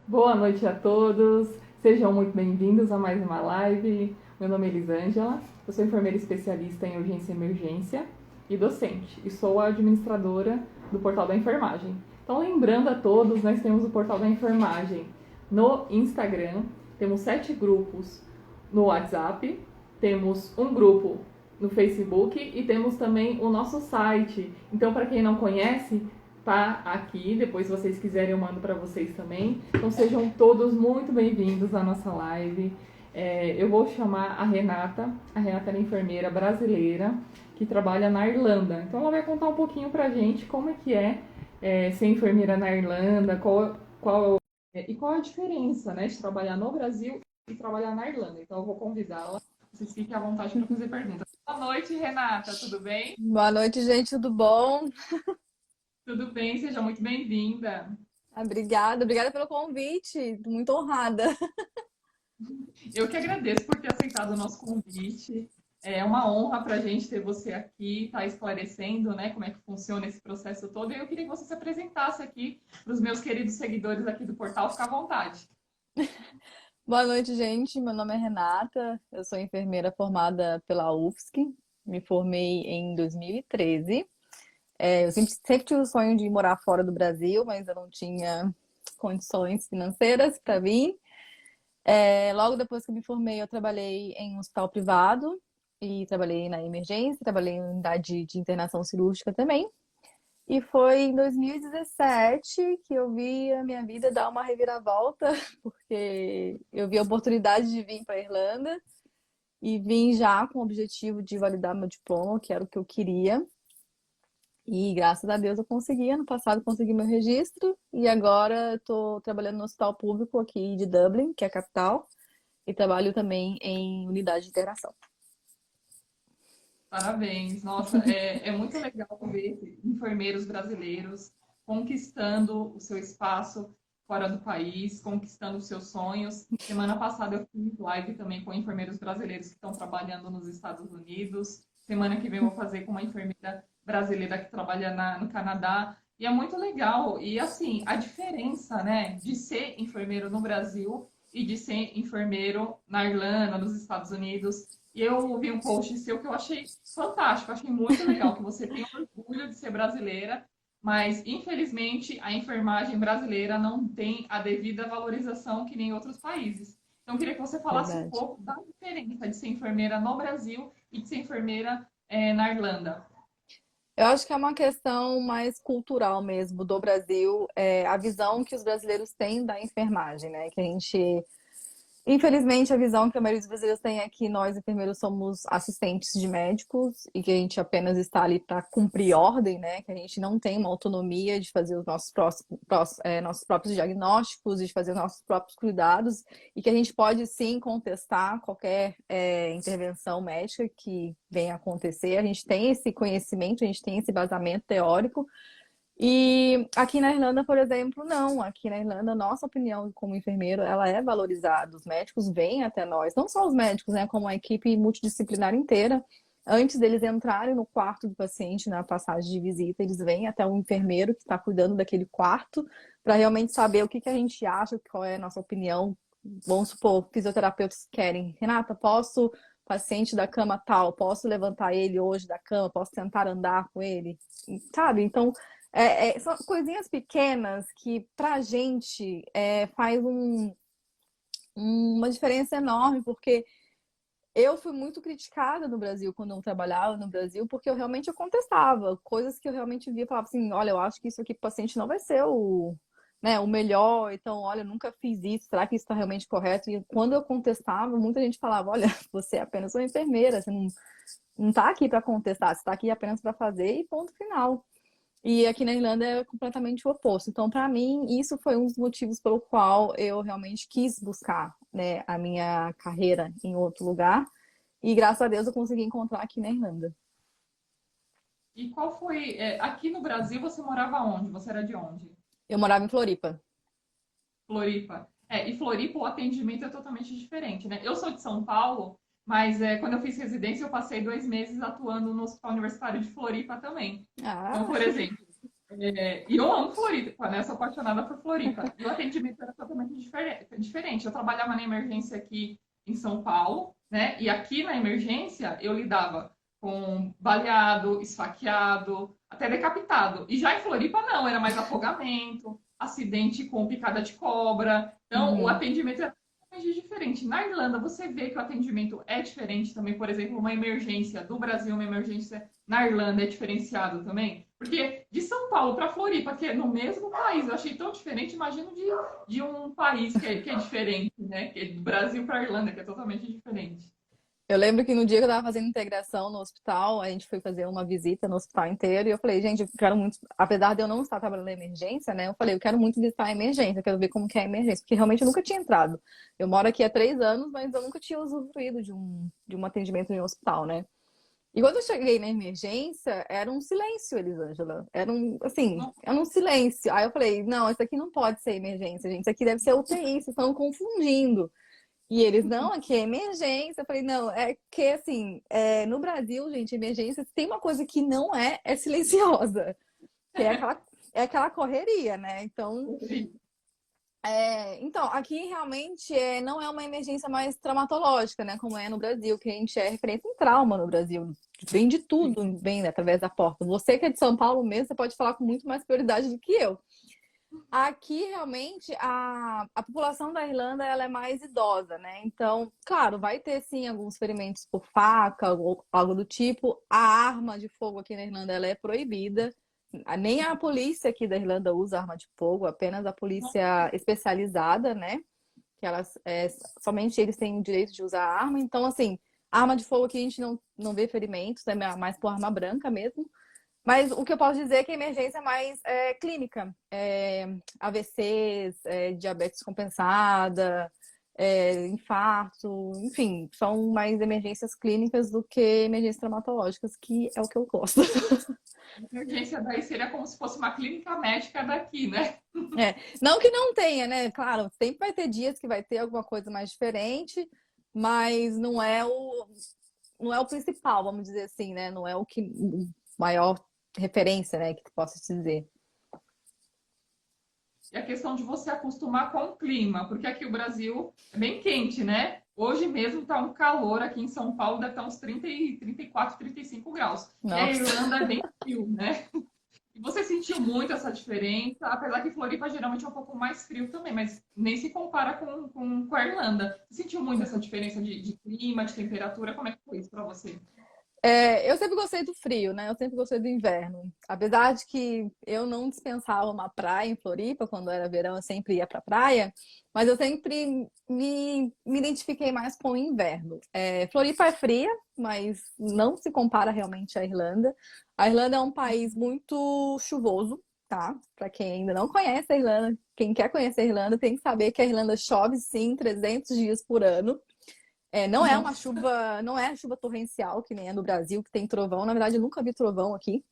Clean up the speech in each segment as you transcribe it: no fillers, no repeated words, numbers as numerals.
Boa noite a todos, sejam muito bem-vindos a mais uma live. Meu nome é Elisângela, eu sou enfermeira especialista em urgência e emergência e docente, e sou a administradora do Portal da Enfermagem. Então, lembrando a todos, nós temos o Portal da Enfermagem no Instagram, temos 7 grupos no WhatsApp, temos um grupo no Facebook e temos também o nosso site. Então, para quem não conhece, tá aqui. Depois, se vocês quiserem, eu mando para vocês também. Então, sejam todos muito bem-vindos à nossa live. Eu vou chamar a Renata. A Renata é enfermeira brasileira que trabalha na Irlanda. Então, ela vai contar um pouquinho pra gente como é que ser enfermeira na Irlanda, qual a diferença, né, de trabalhar no Brasil e trabalhar na Irlanda. Então, eu vou convidá-la. Vocês fiquem à vontade para fazer perguntas. Boa noite, Renata. Tudo bem? Boa noite, gente, tudo bom? Tudo bem, seja muito bem-vinda. Obrigada pelo convite, tô muito honrada. Eu que agradeço por ter aceitado o nosso convite. É uma honra para a gente ter você aqui, estar esclarecendo, né, como é que funciona esse processo todo. E eu queria que você se apresentasse aqui para os meus queridos seguidores aqui do portal. Fica à vontade. Boa noite, gente. Meu nome é Renata, eu sou enfermeira formada pela UFSC, me formei em 2013. Eu sempre tive o sonho de morar fora do Brasil, mas eu não tinha condições financeiras para vir. Logo depois que eu me formei, eu trabalhei em um hospital privado e trabalhei na emergência, trabalhei em unidade de internação cirúrgica também. E foi em 2017 que eu vi a minha vida dar uma reviravolta, porque eu vi a oportunidade de vir para a Irlanda e vim já com o objetivo de validar meu diploma, que era o que eu queria. E graças a Deus eu consegui. Ano passado consegui meu registro e agora estou trabalhando no hospital público aqui de Dublin, que é a capital, e trabalho também em unidade de internação. Parabéns. Nossa, é muito legal ver enfermeiros brasileiros conquistando o seu espaço fora do país, conquistando os seus sonhos. Semana passada eu fiz live também com enfermeiros brasileiros que estão trabalhando nos Estados Unidos. Semana que vem eu vou fazer com uma enfermeira brasileira que trabalha no Canadá. E é muito legal. E assim, a diferença, né, de ser enfermeiro no Brasil e de ser enfermeiro na Irlanda, nos Estados Unidos. E eu vi um post seu que eu achei fantástico, achei muito legal, que você tem orgulho de ser brasileira, mas infelizmente a enfermagem brasileira não tem a devida valorização que nem outros países. Então, eu queria que você falasse um Verdade. pouco da diferença de ser enfermeira no Brasil e de ser enfermeira na Irlanda. Eu acho que é uma questão mais cultural mesmo do Brasil, a visão que os brasileiros têm da enfermagem, né? Que a gente Infelizmente, a visão que a maioria dos brasileiros tem é que nós, enfermeiros, somos assistentes de médicos e que a gente apenas está ali para cumprir ordem, né? Que a gente não tem uma autonomia de fazer os nossos próprios diagnósticos e de fazer os nossos próprios cuidados e que a gente pode sim contestar qualquer intervenção médica que venha a acontecer. A gente tem esse conhecimento, a gente tem esse basamento teórico, e aqui na Irlanda, por exemplo, não. Aqui na Irlanda, nossa opinião como enfermeiro, ela é valorizada. Os médicos vêm até nós, não só os médicos, né, como a equipe multidisciplinar inteira. Antes deles entrarem no quarto do paciente, na passagem de visita, eles vêm até o enfermeiro que está cuidando daquele quarto para realmente saber o que que a gente acha, qual é a nossa opinião. Vamos supor, fisioterapeutas querem, Renata, posso, paciente da cama tal, posso levantar ele hoje da cama, posso tentar andar com ele, sabe? Então, são coisinhas pequenas que pra gente faz uma diferença enorme, porque eu fui muito criticada no Brasil quando eu trabalhava no Brasil, porque eu contestava coisas que eu realmente via e falava assim, olha, eu acho que isso aqui pro paciente não vai ser o melhor, então, olha, eu nunca fiz isso, será que isso está realmente correto? E quando eu contestava, muita gente falava, olha, você é apenas uma enfermeira, você não tá aqui para contestar, você está aqui apenas para fazer e ponto final. E aqui na Irlanda é completamente o oposto. Então, para mim, isso foi um dos motivos pelo qual eu realmente quis buscar, né, a minha carreira em outro lugar. E graças a Deus eu consegui encontrar aqui na Irlanda. E qual foi, aqui no Brasil você morava onde? Você era de onde? Eu morava em Floripa. Floripa. E Floripa o atendimento é totalmente diferente, né? Eu sou de São Paulo, mas quando eu fiz residência eu passei 2 meses atuando no Hospital Universitário de Floripa também. Então, Ah, por exemplo, E eu amo Floripa, né? Sou apaixonada por Floripa. E o atendimento era totalmente diferente. Eu trabalhava na emergência aqui em São Paulo, né? E aqui na emergência eu lidava com baleado, esfaqueado, até decapitado. E já em Floripa não, era mais afogamento, acidente com picada de cobra. Então o Uhum. atendimento era totalmente diferente. Na Irlanda você vê que o atendimento é diferente também. Por exemplo, uma emergência do Brasil, uma emergência na Irlanda é diferenciado também. Porque de São Paulo para Floripa, que é no mesmo país, eu achei tão diferente, imagino de um país que é diferente, né? Que é do Brasil para Irlanda, que é totalmente diferente. Eu lembro que no dia que eu tava fazendo integração no hospital, a gente foi fazer uma visita no hospital inteiro e eu falei, gente, eu quero muito, apesar de eu não estar trabalhando na emergência, né? Eu falei, eu quero muito visitar a emergência, eu quero ver como que é a emergência, porque realmente eu nunca tinha entrado. Eu moro aqui há 3 anos, mas eu nunca tinha usufruído de um atendimento em um hospital, né? E quando eu cheguei na emergência, era um silêncio, Elisângela. Era um, assim, era um silêncio. Aí eu falei, não, isso aqui não pode ser emergência, gente. Isso aqui deve ser UTI, vocês estão confundindo. E eles, não, aqui é emergência. Eu falei, não, é que assim, no Brasil, gente, emergência, tem uma coisa que não é silenciosa, que é aquela correria, né? Então, aqui realmente não é uma emergência mais traumatológica, né? Como é no Brasil, que a gente é referência em trauma no Brasil. Vem de tudo, vem, né, através da porta. Você que é de São Paulo mesmo, você pode falar com muito mais prioridade do que eu. Aqui, realmente, a população da Irlanda ela é mais idosa, né? Então, claro, vai ter sim alguns ferimentos por faca ou algo do tipo. A arma de fogo aqui na Irlanda ela é proibida. Nem a polícia aqui da Irlanda usa arma de fogo, apenas a polícia especializada, né? Que elas somente eles têm o direito de usar a arma. Então, assim, arma de fogo aqui a gente não vê ferimentos, é mais por arma branca mesmo. Mas o que eu posso dizer é que a emergência é mais clínica. AVCs, diabetes compensada, infarto, enfim, são mais emergências clínicas do que emergências traumatológicas, que é o que eu gosto. A emergência daí seria como se fosse uma clínica médica daqui, né? Não que não tenha, né? Claro, sempre vai ter dias que vai ter alguma coisa mais diferente, mas não é o principal, vamos dizer assim, né? Não é o maior referência, né, que tu possa te dizer. E a questão de você acostumar com o clima, porque aqui o Brasil é bem quente, né? Hoje mesmo está um calor aqui em São Paulo, deve estar uns 30, 34, 35 graus. E a Nossa. Irlanda é bem frio, né? E você sentiu muito essa diferença, apesar que Floripa geralmente é um pouco mais frio também, mas nem se compara com a Irlanda. Você sentiu muito essa diferença de clima, de temperatura? Como é que foi isso para você? Eu sempre gostei do frio, né? Eu sempre gostei do inverno. Apesar de que eu não dispensava uma praia em Floripa, quando era verão, eu sempre ia pra praia, mas eu sempre me identifiquei mais com o inverno. Floripa é fria, mas não se compara realmente à Irlanda. A Irlanda é um país muito chuvoso, tá? Para quem ainda não conhece a Irlanda, quem quer conhecer a Irlanda tem que saber que a Irlanda chove sim 300 dias por ano. Não é uma Nossa, chuva, não é chuva torrencial, que nem é no Brasil, que tem trovão. Na verdade, eu nunca vi trovão aqui.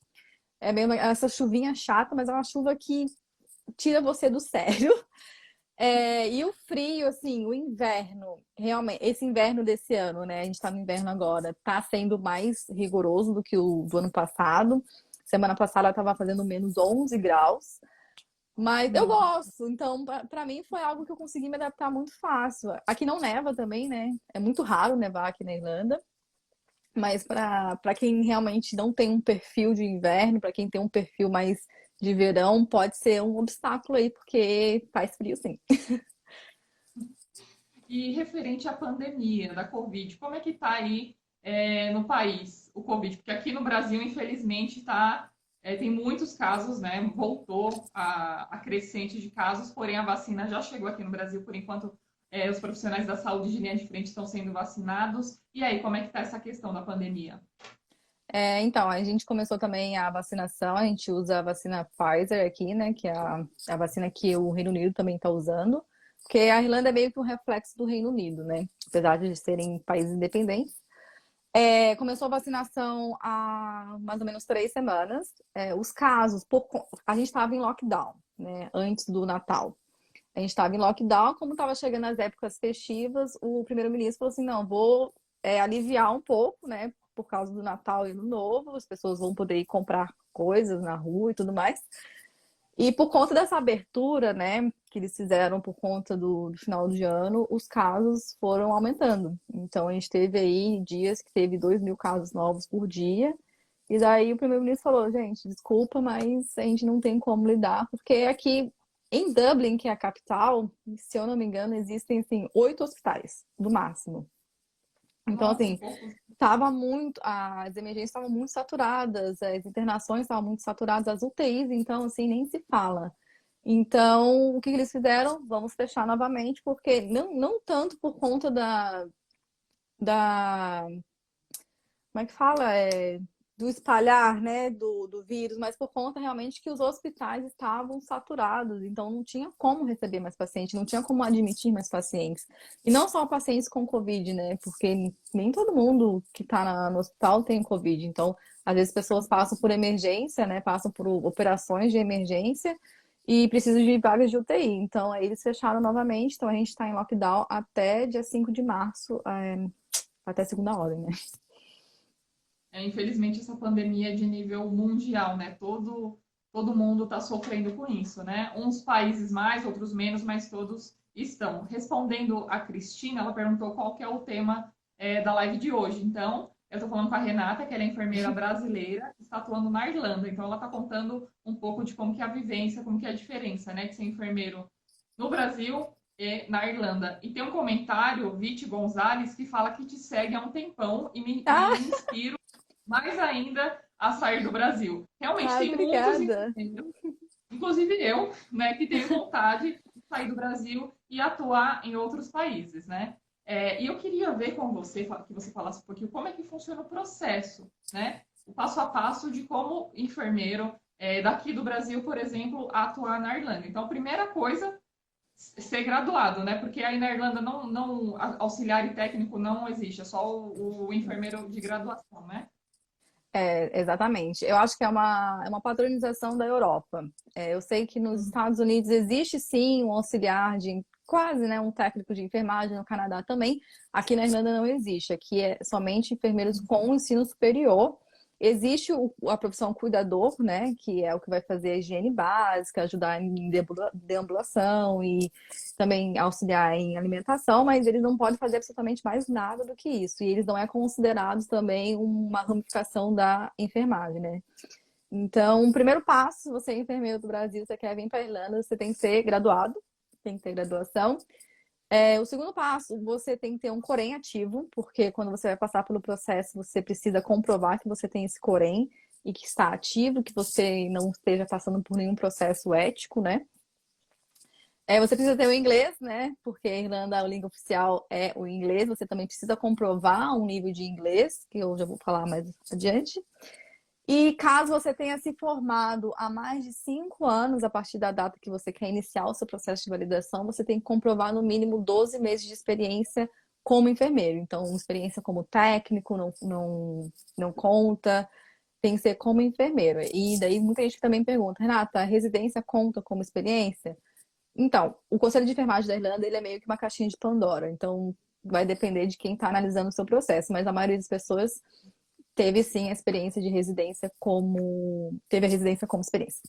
É mesmo essa chuvinha chata, mas é uma chuva que tira você do sério. E o frio, assim, o inverno, realmente, esse inverno desse ano, né? A gente tá no inverno agora, tá sendo mais rigoroso do que o do ano passado. Semana passada tava fazendo -11 graus. Mas eu nossa. gosto, então pra mim foi algo que eu consegui me adaptar muito fácil. Aqui não neva também, né? É muito raro nevar aqui na Irlanda, mas para quem realmente não tem um perfil de inverno, para quem tem um perfil mais de verão, pode ser um obstáculo aí, porque faz frio sim. E referente à pandemia da Covid, como é que está aí no país o Covid? Porque aqui no Brasil, infelizmente, tem muitos casos, né? Voltou a crescente de casos, porém a vacina já chegou aqui no Brasil, por enquanto os profissionais da saúde de linha de frente estão sendo vacinados. E aí, como é que está essa questão da pandemia? Então, a gente começou também a vacinação, a gente usa a vacina Pfizer aqui, né? Que é a vacina que o Reino Unido também está usando, porque a Irlanda é meio que um reflexo do Reino Unido, né? Apesar de serem países independentes. Começou a vacinação há mais ou menos 3 semanas. Os casos, a gente estava em lockdown, né? Antes do Natal. A gente estava em lockdown, como estava chegando as épocas festivas, o primeiro-ministro falou assim: não, vou aliviar um pouco, né? por causa do Natal e Ano Novo, as pessoas vão poder ir comprar coisas na rua e tudo mais. E por conta dessa abertura, né, que eles fizeram por conta do final de ano, os casos foram aumentando. Então, a gente teve aí dias que teve 2.000 casos novos por dia. E daí o primeiro-ministro falou, gente, desculpa, mas a gente não tem como lidar, porque aqui em Dublin, que é a capital, se eu não me engano, existem, assim, 8 hospitais, no máximo. Então, Nossa, assim, poucos. as emergências estavam muito saturadas, as internações estavam muito saturadas, as UTIs, então, assim, nem se fala. Então, o que eles fizeram? Vamos fechar novamente, porque não tanto por conta da como é que fala? Do espalhar, né, do vírus, mas por conta realmente que os hospitais estavam saturados, então não tinha como receber mais pacientes, não tinha como admitir mais pacientes. E não só pacientes com Covid, né, porque nem todo mundo que está no hospital tem Covid, então às vezes pessoas passam por emergência, né, passam por operações de emergência e precisam de vagas de UTI. Então aí eles fecharam novamente, então a gente está em lockdown até dia 5 de março, até segunda ordem, né? Infelizmente, essa pandemia é de nível mundial, né? Todo mundo está sofrendo com isso, né? Uns países mais, outros menos, mas todos estão. Respondendo a Cristina, ela perguntou qual que é o tema da live de hoje. Então, eu estou falando com a Renata, que ela é enfermeira brasileira, que está atuando na Irlanda. Então, ela está contando um pouco de como que é a vivência, como que é a diferença, né? De ser enfermeiro no Brasil e na Irlanda. E tem um comentário, Viti Gonzalez, que fala que te segue há um tempão e Ah, me inspiro mais ainda a sair do Brasil. Realmente tem muitos obrigada. enfermeiros, inclusive eu, né, que tenho vontade de sair do Brasil e atuar em outros países, né? E eu queria ver com você, que você falasse um pouquinho como é que funciona o processo, né? O passo a passo de como enfermeiro daqui do Brasil, por exemplo, atuar na Irlanda. Então, a primeira coisa, ser graduado, né? Porque aí na Irlanda não auxiliar e técnico não existe, é só o enfermeiro de graduação, né? Exatamente. Eu acho que é uma padronização da Europa. Eu sei que nos Uhum. Estados Unidos existe sim um auxiliar de quase, né, um técnico de enfermagem, no Canadá também. Aqui na Irlanda não existe. Aqui é somente enfermeiros com ensino superior. Existe a profissão cuidador, né, que é o que vai fazer a higiene básica, ajudar em deambulação e também auxiliar em alimentação, mas eles não podem fazer absolutamente mais nada do que isso. E eles não é considerado também uma ramificação da enfermagem, né? Então, o primeiro passo, se você é enfermeiro do Brasil, você quer vir para a Irlanda, você tem que ser graduado, tem que ter graduação. O segundo passo, você tem que ter um Corém ativo, porque quando você vai passar pelo processo, você precisa comprovar que você tem esse Corém e que está ativo, que você não esteja passando por nenhum processo ético, né? Você precisa ter o inglês, né? Porque a Irlanda, a língua oficial é o inglês. Você também precisa comprovar um nível de inglês, que eu já vou falar mais adiante. E caso você tenha se formado há mais de 5 anos, a partir da data que você quer iniciar o seu processo de validação, você tem que comprovar no mínimo 12 meses de experiência como enfermeiro. Então, experiência como técnico não conta, tem que ser como enfermeiro. E daí muita gente também pergunta, Renata, a residência conta como experiência? Então, o Conselho de Enfermagem da Irlanda, ele é meio que uma caixinha de Pandora. Então, vai depender de quem está analisando o seu processo. Mas a maioria das pessoas teve, sim, a experiência de residência como... Teve a residência como experiência.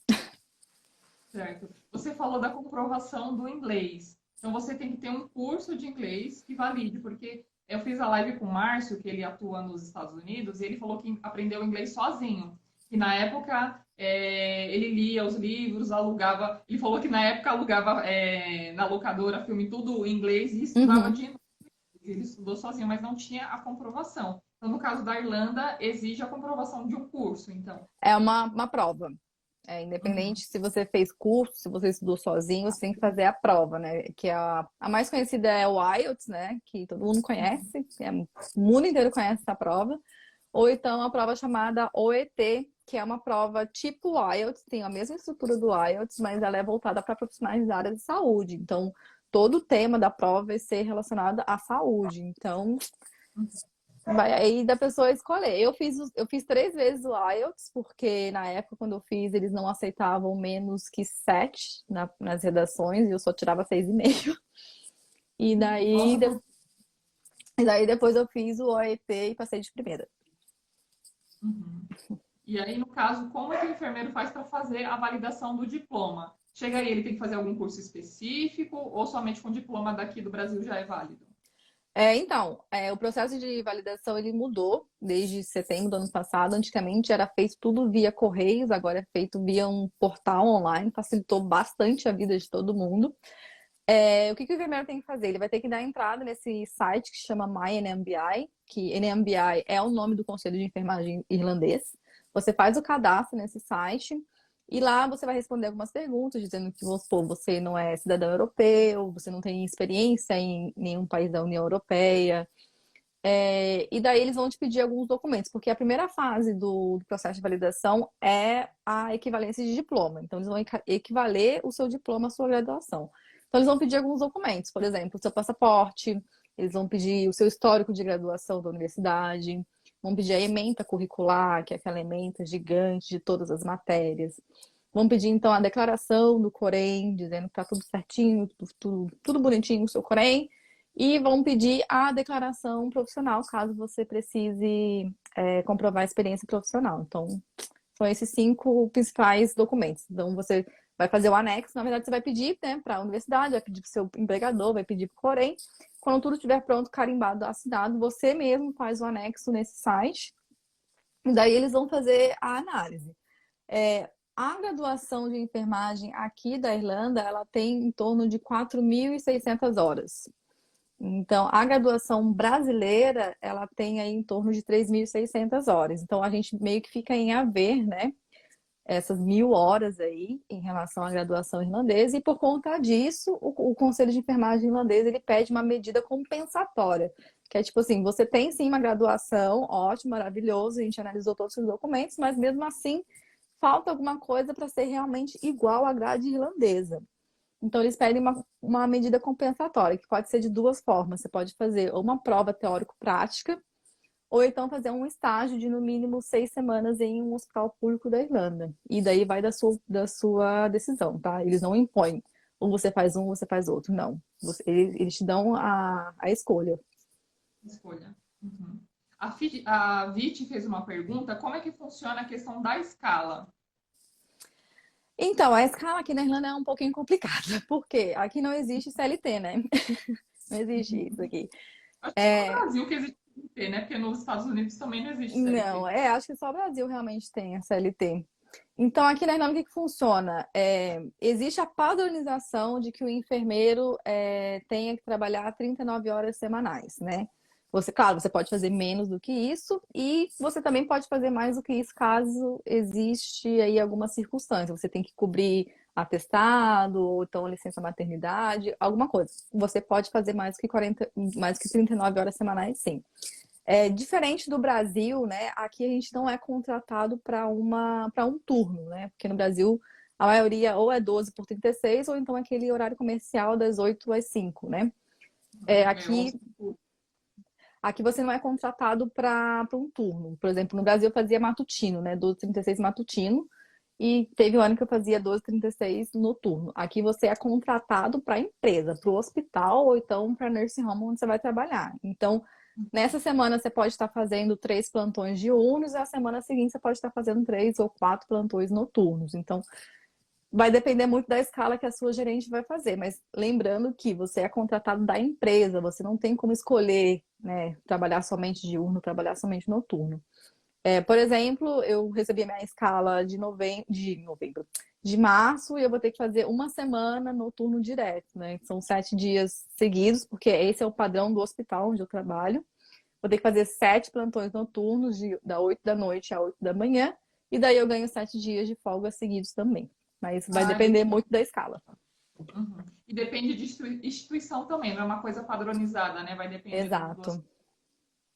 Certo. Você falou da comprovação do inglês. Então, você tem que ter um curso de inglês que valide, porque eu fiz a live com o Márcio, que ele atua nos Estados Unidos, e ele falou que aprendeu inglês sozinho. Que na época ele lia os livros, alugava. Ele falou que na época alugava na locadora filme tudo em inglês e estudava Uhum. de inglês. Ele estudou sozinho, mas não tinha a comprovação. Então, no caso da Irlanda, exige a comprovação de um curso, então. É uma prova. Uhum. Independente se você fez curso, se você estudou sozinho, você tem que fazer a prova, né? Que a mais conhecida é o IELTS, né? Que todo mundo conhece, o mundo inteiro conhece essa prova. Ou então a prova chamada OET, que é uma prova tipo IELTS, tem a mesma estrutura do IELTS, mas ela é voltada para profissionais da área de saúde. Então, todo o tema da prova vai ser relacionado à saúde. Então, vai aí da pessoa escolher. Eu fiz 3 vezes o IELTS, porque na época, quando eu fiz, eles não aceitavam menos que 7 nas redações, e eu só tirava 6,5. E daí, Nossa, de- e daí depois eu fiz o OET e passei de primeira. Uhum. E aí, no caso, como é que o enfermeiro faz para fazer a validação do diploma? Chega aí, ele tem que fazer algum curso específico ou somente com o diploma daqui do Brasil já é válido? O processo de validação ele mudou desde setembro do ano passado. Antigamente era feito tudo via correios, agora é feito via um portal online, facilitou bastante a vida de todo mundo. O que o enfermeiro tem que fazer? Ele vai ter que dar entrada nesse site que se chama MyNMBI, que NMBI é o nome do Conselho de Enfermagem irlandês. Você faz o cadastro nesse site e lá você vai responder algumas perguntas, dizendo que, vamos supor, você não é cidadão europeu, você não tem experiência em nenhum país da União Europeia. E daí eles vão te pedir alguns documentos, porque a primeira fase do processo de validação é a equivalência de diploma. Então, eles vão equivaler o seu diploma à sua graduação. Então, eles vão pedir alguns documentos, por exemplo, o seu passaporte, eles vão pedir o seu histórico de graduação da universidade, vão pedir a ementa curricular, que é aquela ementa gigante de todas as matérias. Vão pedir, então, a declaração do Corém, dizendo que está tudo certinho, tudo bonitinho o seu Corém. E vão pedir a declaração profissional, caso você precise comprovar a experiência profissional. Então, são esses 5 principais documentos. Então, você vai fazer o anexo. Na verdade, você vai pedir, né, para a universidade, vai pedir para o seu empregador, vai pedir para o Corém. Quando tudo estiver pronto, carimbado, assinado, você mesmo faz o anexo nesse site. E daí eles vão fazer a análise. A graduação de enfermagem aqui da Irlanda, ela tem em torno de 4.600 horas. Então, a graduação brasileira, ela tem aí em torno de 3.600 horas. Então, a gente meio que fica em haver, né? Essas 1.000 horas aí em relação à graduação irlandesa. E por conta disso, o Conselho de Enfermagem irlandês, ele pede uma medida compensatória. Que é tipo assim, você tem sim uma graduação, ótimo, maravilhoso, a gente analisou todos os documentos, mas mesmo assim, falta alguma coisa para ser realmente igual à grade irlandesa. Então, eles pedem uma medida compensatória, que pode ser de 2 formas. Você pode fazer uma prova teórico-prática, ou então fazer um estágio de no mínimo 6 semanas em um hospital público da Irlanda. E daí vai da sua decisão, tá? Eles não impõem. Ou você faz um, ou você faz outro. Não. Eles te dão a escolha. Escolha. Uhum. A Viti fez uma pergunta: como é que funciona a questão da escala? Então, a escala aqui na Irlanda é um pouquinho complicada, porque aqui não existe CLT, né? Não existe isso aqui. Acho que só no É, Brasil que existe CLT, né? Porque nos Estados Unidos também não existe Não, CLT. acho que só o Brasil realmente tem a CLT. Então, aqui na Irlanda, o que funciona? Existe a padronização de que o enfermeiro tenha que trabalhar 39 horas semanais, né? Claro, você pode fazer menos do que isso e você também pode fazer mais do que isso caso existe aí alguma circunstância. Você tem que cobrir atestado ou então licença maternidade, alguma coisa. Você pode fazer mais que 39 horas semanais, sim. Diferente do Brasil, né? Aqui a gente não é contratado para um turno, né? Porque no Brasil a maioria ou é 12 por 36 ou então aquele horário comercial das 8 às 5, né? É, ou, Aqui você não é contratado para um turno. Por exemplo, no Brasil eu fazia matutino, né? 12h36 matutino. E teve um ano que eu fazia 12h36 noturno. Aqui você é contratado para a empresa, para o hospital ou então para nursing home onde você vai trabalhar. Então, nessa semana você pode estar fazendo 3 plantões diurnos e a semana seguinte você pode estar fazendo 3 ou 4 plantões noturnos. Então, vai depender muito da escala que a sua gerente vai fazer, mas lembrando que você é contratado da empresa, você não tem como escolher, né, trabalhar somente diurno, trabalhar somente noturno. Por exemplo, eu recebi a minha escala de março e eu vou ter que fazer uma semana noturno direto, né? São 7 dias seguidos, porque esse é o padrão do hospital onde eu trabalho. Vou ter que fazer 7 plantões noturnos, da 8 da noite a 8 da manhã, e daí eu ganho 7 dias de folga seguidos também. Mas vai depender legal. muito da escala. Uhum. E depende de instituição também, não é uma coisa padronizada, né? Vai depender do Exato,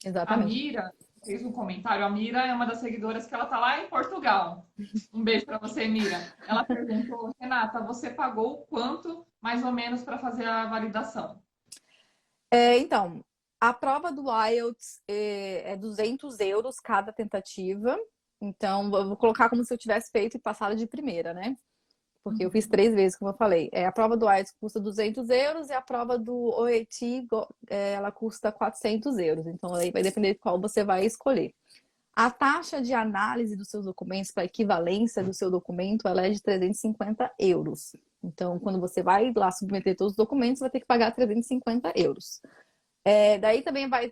A exatamente. Mira fez um comentário. A Mira é uma das seguidoras que ela tá lá em Portugal. Um beijo para você, Mira. Ela perguntou: Renata, você pagou quanto mais ou menos para fazer a validação? Então, a prova do IELTS é 200 euros cada tentativa. Então, eu vou colocar como se eu tivesse feito e passado de primeira, né? Porque eu fiz Uhum. 3 vezes, como eu falei. A prova do IELTS custa 200 euros e a prova do OAT, ela custa 400 euros. Então, aí vai depender de qual você vai escolher. A taxa de análise dos seus documentos, para equivalência do seu documento, ela é de 350 euros. Então, quando você vai lá submeter todos os documentos, você vai ter que pagar 350 euros. Daí também vai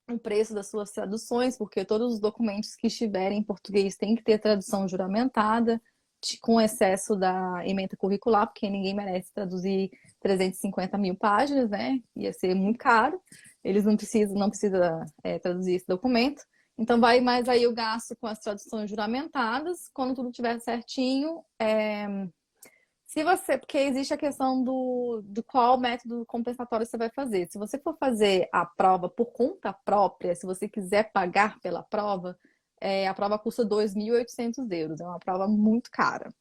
o preço das suas traduções, porque todos os documentos que estiverem em português têm que ter tradução juramentada, com excesso da ementa curricular, porque ninguém merece traduzir 350 mil páginas, né? Ia ser muito caro. Eles não precisam traduzir esse documento. Então, vai mais aí o gasto com as traduções juramentadas. Quando tudo estiver certinho, porque existe a questão do qual método compensatório você vai fazer. Se você for fazer a prova por conta própria, se você quiser pagar pela prova, a prova custa 2.800 euros. É uma prova muito cara.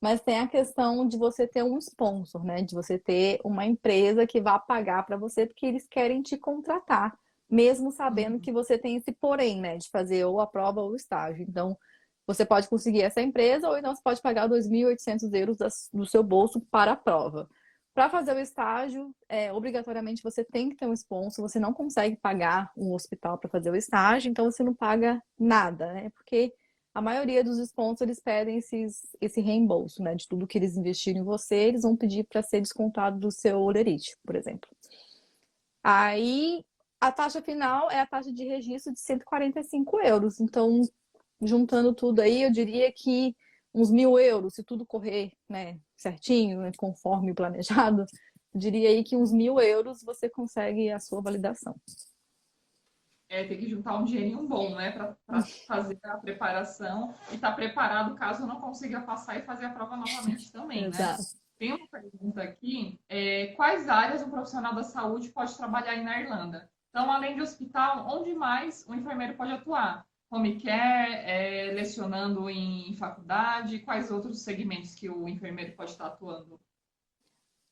Mas tem a questão de você ter um sponsor, né? De você ter uma empresa que vá pagar para você, porque eles querem te contratar, mesmo sabendo que você tem esse porém, né? De fazer ou a prova ou o estágio. Então, você pode conseguir essa empresa, ou então você pode pagar 2.800 euros do seu bolso para a prova. Para fazer o estágio, obrigatoriamente você tem que ter um sponsor, você não consegue pagar um hospital para fazer o estágio, então você não paga nada, né? Porque a maioria dos sponsors eles pedem esse reembolso, né? De tudo que eles investiram em você, eles vão pedir para ser descontado do seu holerite, por exemplo. Aí a taxa final é a taxa de registro de 145 euros. Então, juntando tudo aí, eu diria que uns 1.000 euros, se tudo correr, né, certinho, né, conforme planejado, eu diria aí que uns 1.000 euros você consegue a sua validação. Tem que juntar um dinheirinho bom, né, para fazer a preparação e estar preparado caso não consiga passar e fazer a prova novamente também, né? Exato. Tem uma pergunta aqui: quais áreas um profissional da saúde pode trabalhar aí na Irlanda? Então, além de hospital, onde mais o enfermeiro pode atuar? Home care, lecionando em faculdade, quais outros segmentos que o enfermeiro pode estar atuando?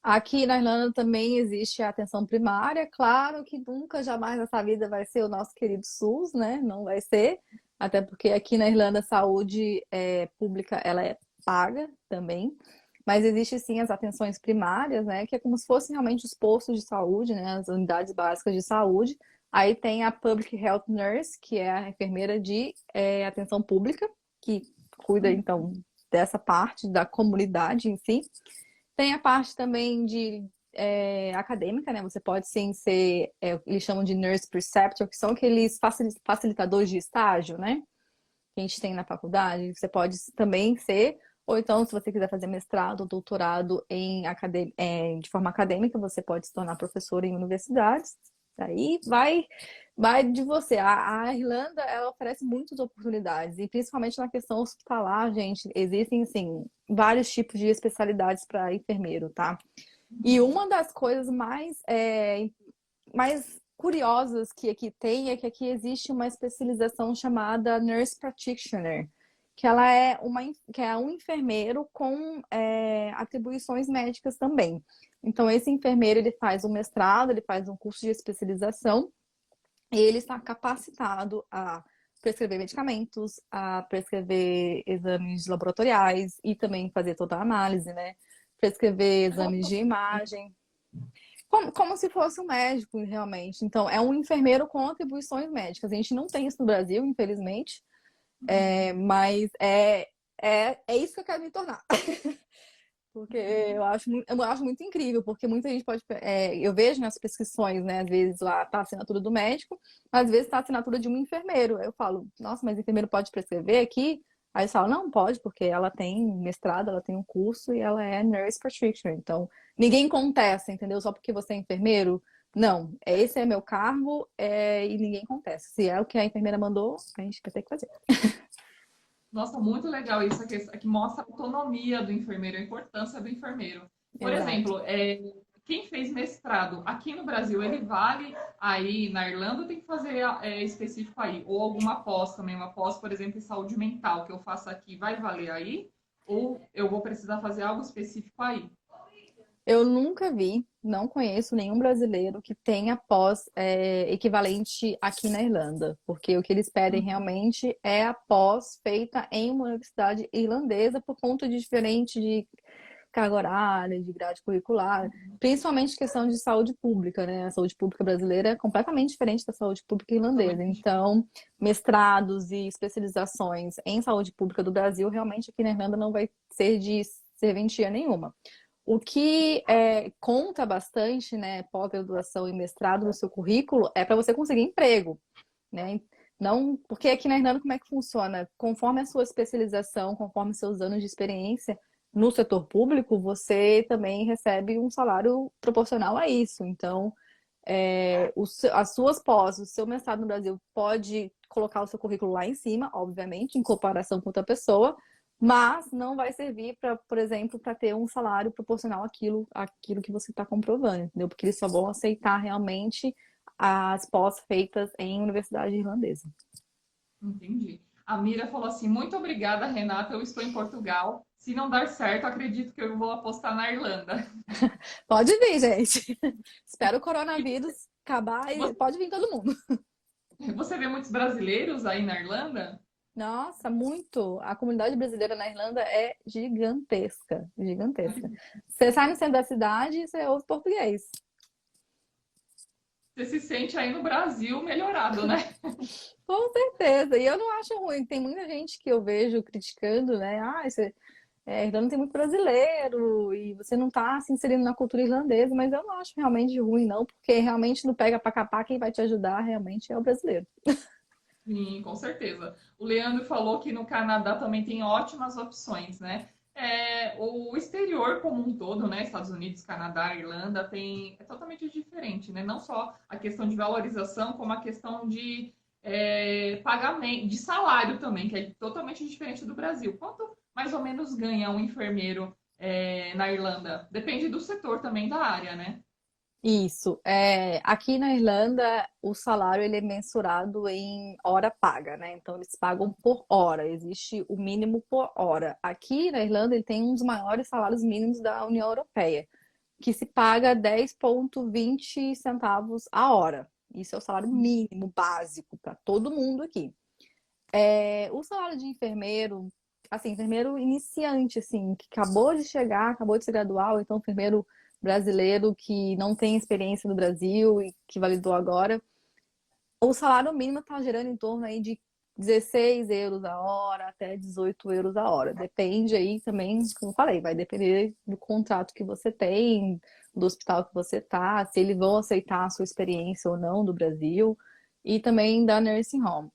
Aqui na Irlanda também existe a atenção primária. Claro que nunca, jamais nessa vida vai ser o nosso querido SUS, né? Não vai ser. Até porque aqui na Irlanda a saúde pública, ela é paga também. Mas existe sim as atenções primárias, né? Que é como se fossem realmente os postos de saúde, né? As unidades básicas de saúde. Aí tem a Public Health Nurse, que é a enfermeira de atenção pública, que cuida, então, dessa parte da comunidade em si. Tem a parte também de acadêmica, né? Você pode sim ser, eles chamam de nurse preceptor, que são aqueles facilitadores de estágio, né? Que a gente tem na faculdade. Você pode também ser, ou então, se você quiser fazer mestrado ou doutorado de forma acadêmica, você pode se tornar professor em universidades. Aí vai de você. A Irlanda, ela oferece muitas oportunidades, e principalmente na questão hospitalar, gente, existem, assim, vários tipos de especialidades para enfermeiro, tá? E uma das coisas mais curiosas que aqui tem é que aqui existe uma especialização chamada Nurse Practitioner, que ela que é um enfermeiro com atribuições médicas também. Então, esse enfermeiro, ele faz um mestrado, ele faz um curso de especialização, e ele está capacitado a prescrever medicamentos, a prescrever exames laboratoriais e também fazer toda a análise, né? Prescrever exames de imagem. Como se fosse um médico, realmente. Então, é um enfermeiro com atribuições médicas. A gente não tem isso no Brasil, infelizmente. Mas é isso que eu quero me tornar. Porque eu acho muito incrível, porque muita gente pode. Eu vejo nas prescrições, né? Às vezes lá tá a assinatura do médico, às vezes tá a assinatura de um enfermeiro. Eu falo, nossa, mas o enfermeiro pode prescrever aqui? Aí eles falam, não, pode, porque ela tem mestrado, ela tem um curso e ela é nurse practitioner. Então, ninguém contesta, entendeu? Só porque você é enfermeiro. Não, esse é meu cargo e ninguém contesta. Se é o que a enfermeira mandou, a gente vai ter que fazer. Nossa, muito legal isso aqui mostra a autonomia do enfermeiro, a importância do enfermeiro. Por Exato. exemplo, quem fez mestrado aqui no Brasil, ele vale aí na Irlanda ou tem que fazer específico aí? Ou alguma pós também, uma pós, por exemplo, em saúde mental, que eu faço aqui, vai valer aí? Ou eu vou precisar fazer algo específico aí? Eu nunca vi, não conheço nenhum brasileiro que tenha pós equivalente aqui na Irlanda, porque o que eles pedem realmente é a pós feita em uma universidade irlandesa por conta de diferente de carga horária, de grade curricular, principalmente questão de saúde pública, né? A saúde pública brasileira é completamente diferente da saúde pública irlandesa. Totalmente. Então, mestrados e especializações em saúde pública do Brasil, realmente aqui na Irlanda não vai ser de serventia nenhuma. O que conta bastante, né, pós-graduação e mestrado no seu currículo é para você conseguir emprego, né? Não, porque aqui na Irlanda como é que funciona? Conforme a sua especialização, conforme seus anos de experiência no setor público, você também recebe um salário proporcional a isso. Então, as suas pós, o seu mestrado no Brasil pode colocar o seu currículo lá em cima, obviamente, em comparação com outra pessoa, mas não vai servir para, por exemplo, para ter um salário proporcional àquilo que você está comprovando, entendeu? Porque eles só vão aceitar realmente as pós feitas em universidade irlandesa. Entendi. A Mira falou assim: muito obrigada, Renata. Eu estou em Portugal. Se não dar certo, acredito que eu vou apostar na Irlanda. Pode vir, gente. Espero o E coronavírus acabar e vo- pode vir todo mundo. você vê muitos brasileiros aí na Irlanda? Nossa, muito. A comunidade brasileira na Irlanda é gigantesca, gigantesca. Você sai no centro da cidade e você ouve português. Você se sente aí no Brasil melhorado, né? Com certeza. E eu não acho ruim. Tem muita gente que eu vejo criticando, né? Irlanda tem muito brasileiro e você não tá se inserindo na cultura irlandesa, mas eu não acho realmente ruim, não, porque realmente não pega pra capar, quem vai te ajudar realmente é o brasileiro. Sim, com certeza. O Leandro falou que no Canadá também tem ótimas opções, né? O exterior como um todo, né? Estados Unidos, Canadá, Irlanda, é totalmente diferente, né? Não só a questão de valorização, como a questão de pagamento, de salário também, que é totalmente diferente do Brasil. Quanto mais ou menos ganha um enfermeiro na Irlanda? Depende do setor também da área, né? Isso. Aqui na Irlanda, o salário ele é mensurado em hora paga, né? Então, eles pagam por hora. Existe o mínimo por hora. Aqui na Irlanda, ele tem um dos maiores salários mínimos da União Europeia, que se paga 10,20 centavos a hora. Isso é o salário mínimo básico para todo mundo aqui. O salário de enfermeiro, assim, enfermeiro iniciante, assim, que acabou de chegar, acabou de se graduar, ou então enfermeiro brasileiro que não tem experiência no Brasil e que validou agora, o salário mínimo está gerando em torno aí de 16 euros a hora até 18 euros a hora. Depende aí também, como eu falei, vai depender do contrato que você tem, do hospital que você tá, se eles vão aceitar a sua experiência ou não do Brasil, e também da nursing home.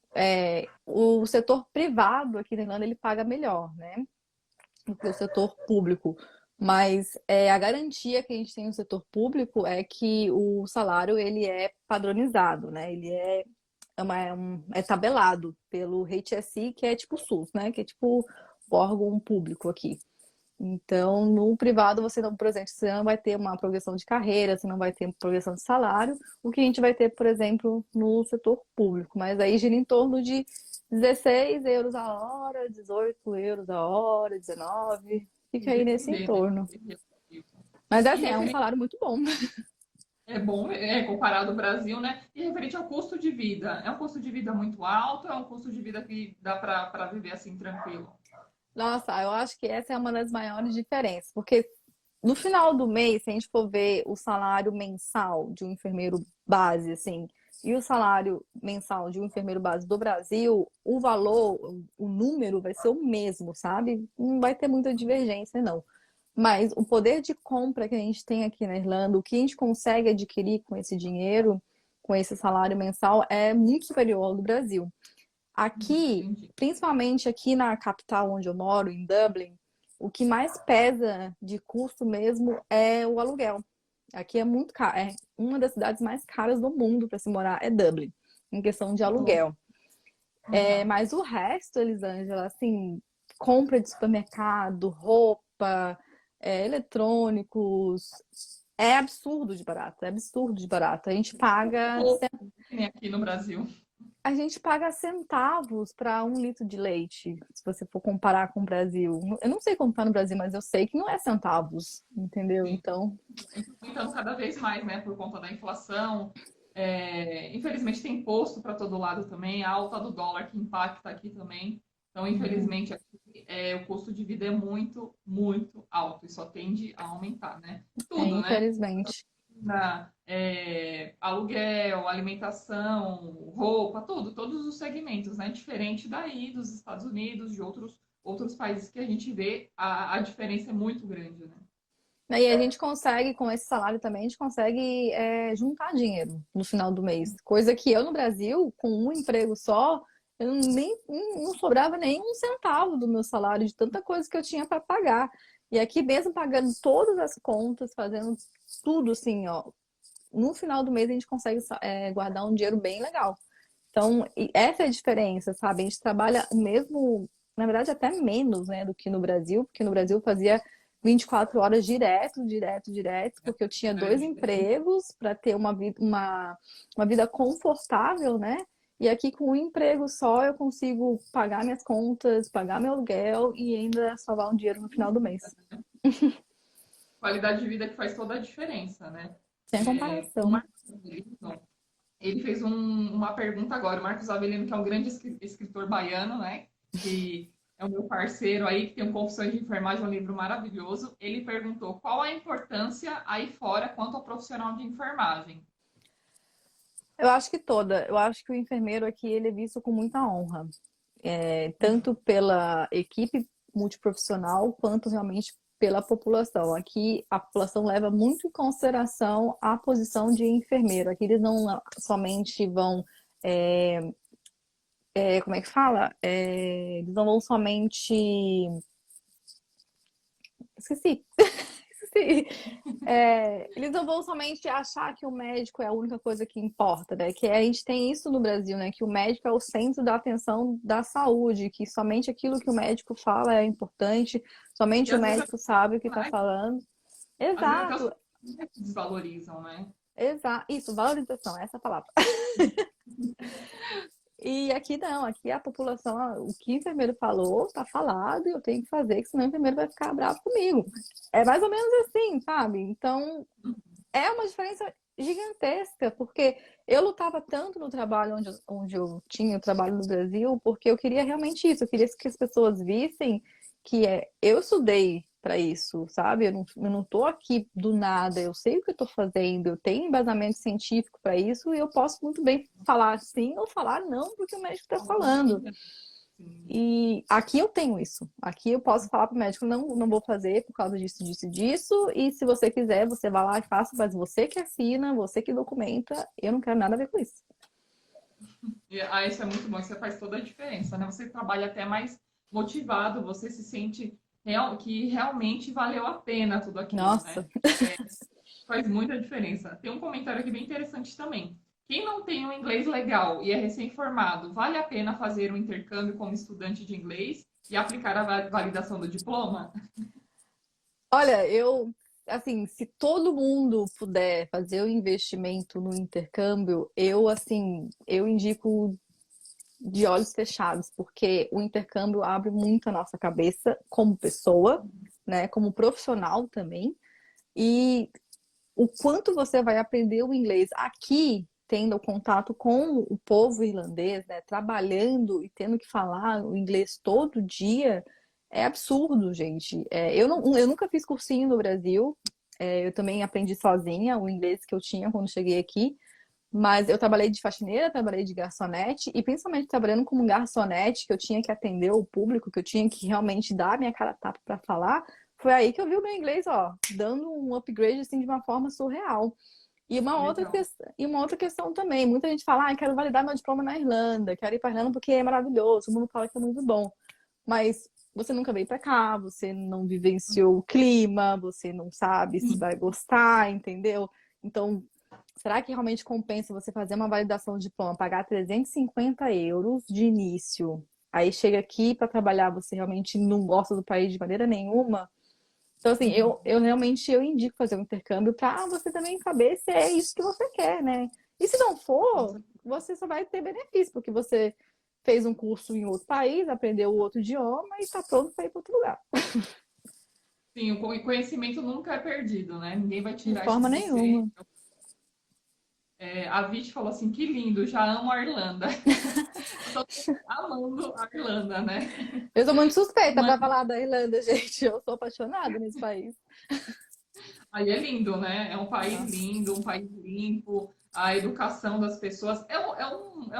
O setor privado aqui na Irlanda, ele paga melhor, né? Do que o setor público. Mas a garantia que a gente tem no setor público é que o salário ele é padronizado, né? Ele é tabelado pelo HSE, que é tipo o SUS, né? Que é tipo o órgão público aqui. Então, no privado, você não, por exemplo, você não vai ter uma progressão de carreira, você não vai ter uma progressão de salário, o que a gente vai ter, por exemplo, no setor público. Mas aí gira em torno de 16 euros a hora, 18 euros a hora, 19, fica aí nesse Depender, né? entorno. Mas E assim, é um referente salário muito bom. é bom, comparado ao Brasil, né? E referente ao custo de vida, é um custo de vida muito alto, é um custo de vida que dá para viver assim tranquilo? Nossa, eu acho que essa é uma das maiores diferenças, porque no final do mês, se a gente for ver o salário mensal de um enfermeiro base, assim, e o salário mensal de um enfermeiro base do Brasil, o valor, o número vai ser o mesmo, sabe? Não vai ter muita divergência, não. Mas o poder de compra que a gente tem aqui na Irlanda, o que a gente consegue adquirir com esse dinheiro, com esse salário mensal, é muito superior ao do Brasil. Aqui, Entendi. principalmente aqui na capital onde eu moro, em Dublin, o que mais pesa de custo mesmo é o aluguel. Aqui é muito caro, é uma das cidades mais caras do mundo para se morar é Dublin, em questão de Nossa. aluguel. Aham. Mas o resto, Elisângela, assim, compra de supermercado, roupa, eletrônicos, é absurdo de barato, é absurdo de barato. Que nem aqui no Brasil. A gente paga centavos para 1 litro de leite, se você for comparar com o Brasil. Eu não sei como tá no Brasil, mas eu sei que não é centavos, entendeu? Sim. Então, Aumentando cada vez mais, né? Por conta da inflação. Infelizmente tem imposto para todo lado também, a alta do dólar que impacta aqui também. Então, Uhum. infelizmente, aqui, o custo de vida é muito, muito alto e só tende a aumentar, né? É, Tudo, né? infelizmente. Aluguel, alimentação, roupa, tudo, todos os segmentos, né? Diferente daí dos Estados Unidos, de outros países que a gente vê, a diferença é muito grande, né? E a gente consegue, com esse salário também, a gente consegue juntar dinheiro no final do mês. Coisa que eu no Brasil, com um emprego só, eu nem, não sobrava nem um centavo do meu salário, de tanta coisa que eu tinha para pagar. E aqui mesmo pagando todas as contas, fazendo tudo assim, ó, no final do mês a gente consegue guardar um dinheiro bem legal. Então, essa é a diferença, sabe? A gente trabalha mesmo, na verdade, até menos, né, do que no Brasil, porque no Brasil eu fazia 24 horas direto, direto, direto, porque eu tinha dois Grande, empregos para ter uma vida confortável, né? E aqui com um emprego só eu consigo pagar minhas contas, pagar meu aluguel e ainda salvar um dinheiro no final do mês. qualidade de vida que faz toda a diferença, né? Sem O comparação. Marcos Avelino, ele fez uma pergunta agora. O Marcos Avelino, que é um grande escritor baiano, né? Que é o meu parceiro aí, que tem um Confissões de Enfermagem, um livro maravilhoso. Ele perguntou qual a importância aí fora quanto ao profissional de enfermagem. Eu acho que toda. Eu acho que o enfermeiro aqui ele é visto com muita honra. Tanto pela equipe multiprofissional quanto realmente pela população. Aqui a população leva muito em consideração a posição de enfermeiro. Aqui eles não somente vão, como é que fala? Eles não vão somente, esqueci, esqueci. Eles não vão somente achar que o médico é a única coisa que importa, né? Que a gente tem isso no Brasil, né? Que o médico é o centro da atenção da saúde, que somente aquilo que o médico fala é importante, E somente o às vezes, médico sabe o que está né, falando. às vezes até Exato, os desvalorizam, né? exato. Isso, valorização, essa é a palavra. E aqui não, aqui a população, o que o enfermeiro falou, tá falado, e eu tenho que fazer, que senão o enfermeiro vai ficar bravo comigo. É mais ou menos assim, sabe? Então, é uma diferença gigantesca, porque eu lutava tanto no trabalho onde eu tinha o trabalho no Brasil, porque eu queria realmente isso, eu queria que as pessoas vissem que eu estudei para isso, sabe? Eu não tô aqui do nada, eu sei o que eu tô fazendo, eu tenho embasamento científico para isso e eu posso muito bem falar sim ou falar não porque o médico está falando. Sim. E aqui eu tenho isso. Aqui eu posso falar pro médico, não, não vou fazer por causa disso, disso, disso. E se você quiser, você vai lá e faça, mas você que assina, você que documenta, eu não quero nada a ver com isso. Isso é muito bom, isso faz toda a diferença, né? Você trabalha até mais motivado, você se sente que realmente valeu a pena tudo aquilo, Nossa, né? Faz muita diferença. Tem um comentário aqui bem interessante também. Quem não tem um inglês legal e é recém-formado, vale a pena fazer um intercâmbio como estudante de inglês e aplicar a validação do diploma? olha, assim, se todo mundo puder fazer o investimento no intercâmbio, assim, eu indico de olhos fechados, porque o intercâmbio abre muito a nossa cabeça como pessoa, né, como profissional também. E o quanto você vai aprender o inglês aqui, tendo contato com o povo irlandês, né, trabalhando e tendo que falar o inglês todo dia, é absurdo, gente. Eu nunca fiz cursinho no Brasil, eu também aprendi sozinha o inglês que eu tinha quando cheguei aqui, mas eu trabalhei de faxineira, trabalhei de garçonete, e principalmente trabalhando como garçonete, que eu tinha que atender o público, que eu tinha que realmente dar a minha cara a tapa para falar, foi aí que eu vi o meu inglês, ó, dando um upgrade assim de uma forma surreal. Legal. E uma outra questão também, muita gente fala, ah, quero validar meu diploma na Irlanda, quero ir para Irlanda porque é maravilhoso, todo mundo fala que é muito bom. Mas você nunca veio para cá, você não vivenciou o clima, você não sabe se vai gostar, entendeu? Então, será que realmente compensa você fazer uma validação de diploma, pagar 350 euros de início? Aí chega aqui para trabalhar, você realmente não gosta do país de maneira nenhuma? Então, assim, eu realmente eu indico fazer um intercâmbio para você também saber se é isso que você quer, né? E se não for, você só vai ter benefício, porque você fez um curso em outro país, aprendeu outro idioma e está pronto para ir para outro lugar. Sim, o conhecimento nunca é perdido, né? Ninguém vai De tirar isso forma de você. nenhuma. A Viti falou assim, que lindo, já amo a Irlanda. Eu tô amando a Irlanda, né? Eu sou muito suspeita Mas para falar da Irlanda, gente. Eu sou apaixonada nesse país. aí é lindo, né? É um país Nossa, lindo, um país limpo, a educação das pessoas. É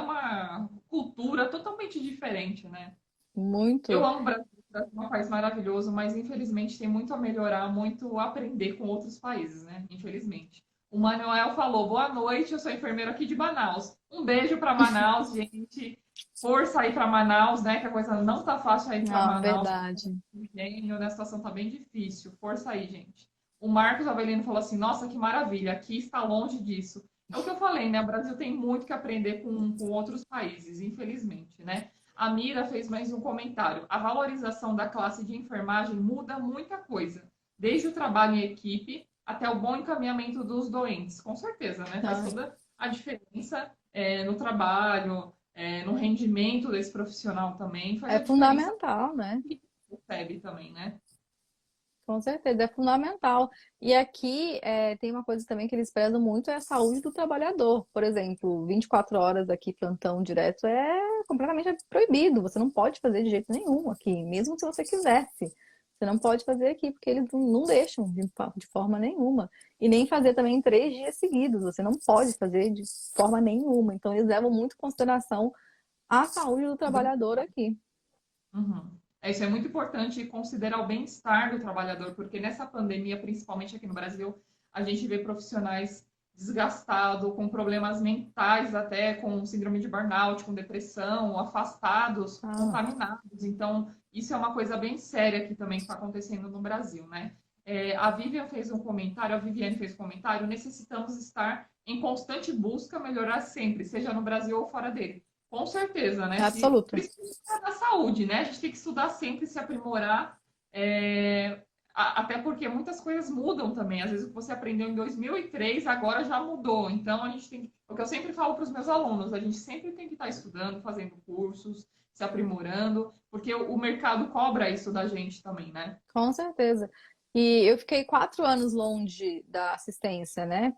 uma cultura totalmente diferente, né? Eu muito. amo o Brasil, o Brasil é um país maravilhoso, mas infelizmente tem muito a melhorar, muito a aprender com outros países, né? Infelizmente. O Manuel falou: boa noite, eu sou enfermeiro aqui de Manaus. Um beijo para Manaus, gente. Força aí para Manaus, né? Que a coisa não tá fácil aí para Ah, Manaus. verdade. Engenho, né? A situação tá bem difícil. Força aí, gente. O Marcos Avelino falou assim: nossa, que maravilha, aqui está longe disso. É o que eu falei, né? O Brasil tem muito que aprender com outros países, infelizmente, né? A Mira fez mais um comentário. A valorização da classe de enfermagem muda muita coisa, desde o trabalho em equipe até o bom encaminhamento dos doentes. Com certeza, né? Faz Ah, toda a diferença no trabalho, no rendimento desse profissional também. Faz é a diferença fundamental, né? que recebe também, né? Com certeza, é fundamental. E aqui tem uma coisa também que eles prezam muito, é a saúde do trabalhador. Por exemplo, 24 horas aqui, plantão direto, é completamente proibido. Você não pode fazer de jeito nenhum aqui, mesmo se você quisesse. Você não pode fazer aqui, porque eles não deixam de forma nenhuma. E nem fazer também em 3 dias seguidos. Você não pode fazer de forma nenhuma. Então, eles levam muito em consideração a saúde do trabalhador aqui. Uhum. Isso é muito importante considerar o bem-estar do trabalhador, porque nessa pandemia, principalmente aqui no Brasil, a gente vê profissionais desgastados, com problemas mentais, até com síndrome de burnout, com depressão, afastados, Ah, contaminados. Então, isso é uma coisa bem séria aqui também que está acontecendo no Brasil, né? A Vivian fez um comentário, a Viviane fez um comentário, necessitamos estar em constante busca, melhorar sempre, seja no Brasil ou fora dele. Com certeza, né? absoluta. Principalmente da saúde, né? A gente tem que estudar sempre, se aprimorar, até porque muitas coisas mudam também. Às vezes o que você aprendeu em 2003 agora já mudou. Então a gente tem, o que eu sempre falo para os meus alunos, a gente sempre tem que estar estudando, fazendo cursos, se aprimorando, porque o mercado cobra isso da gente também, né? Com certeza. E eu fiquei 4 anos longe da assistência, né?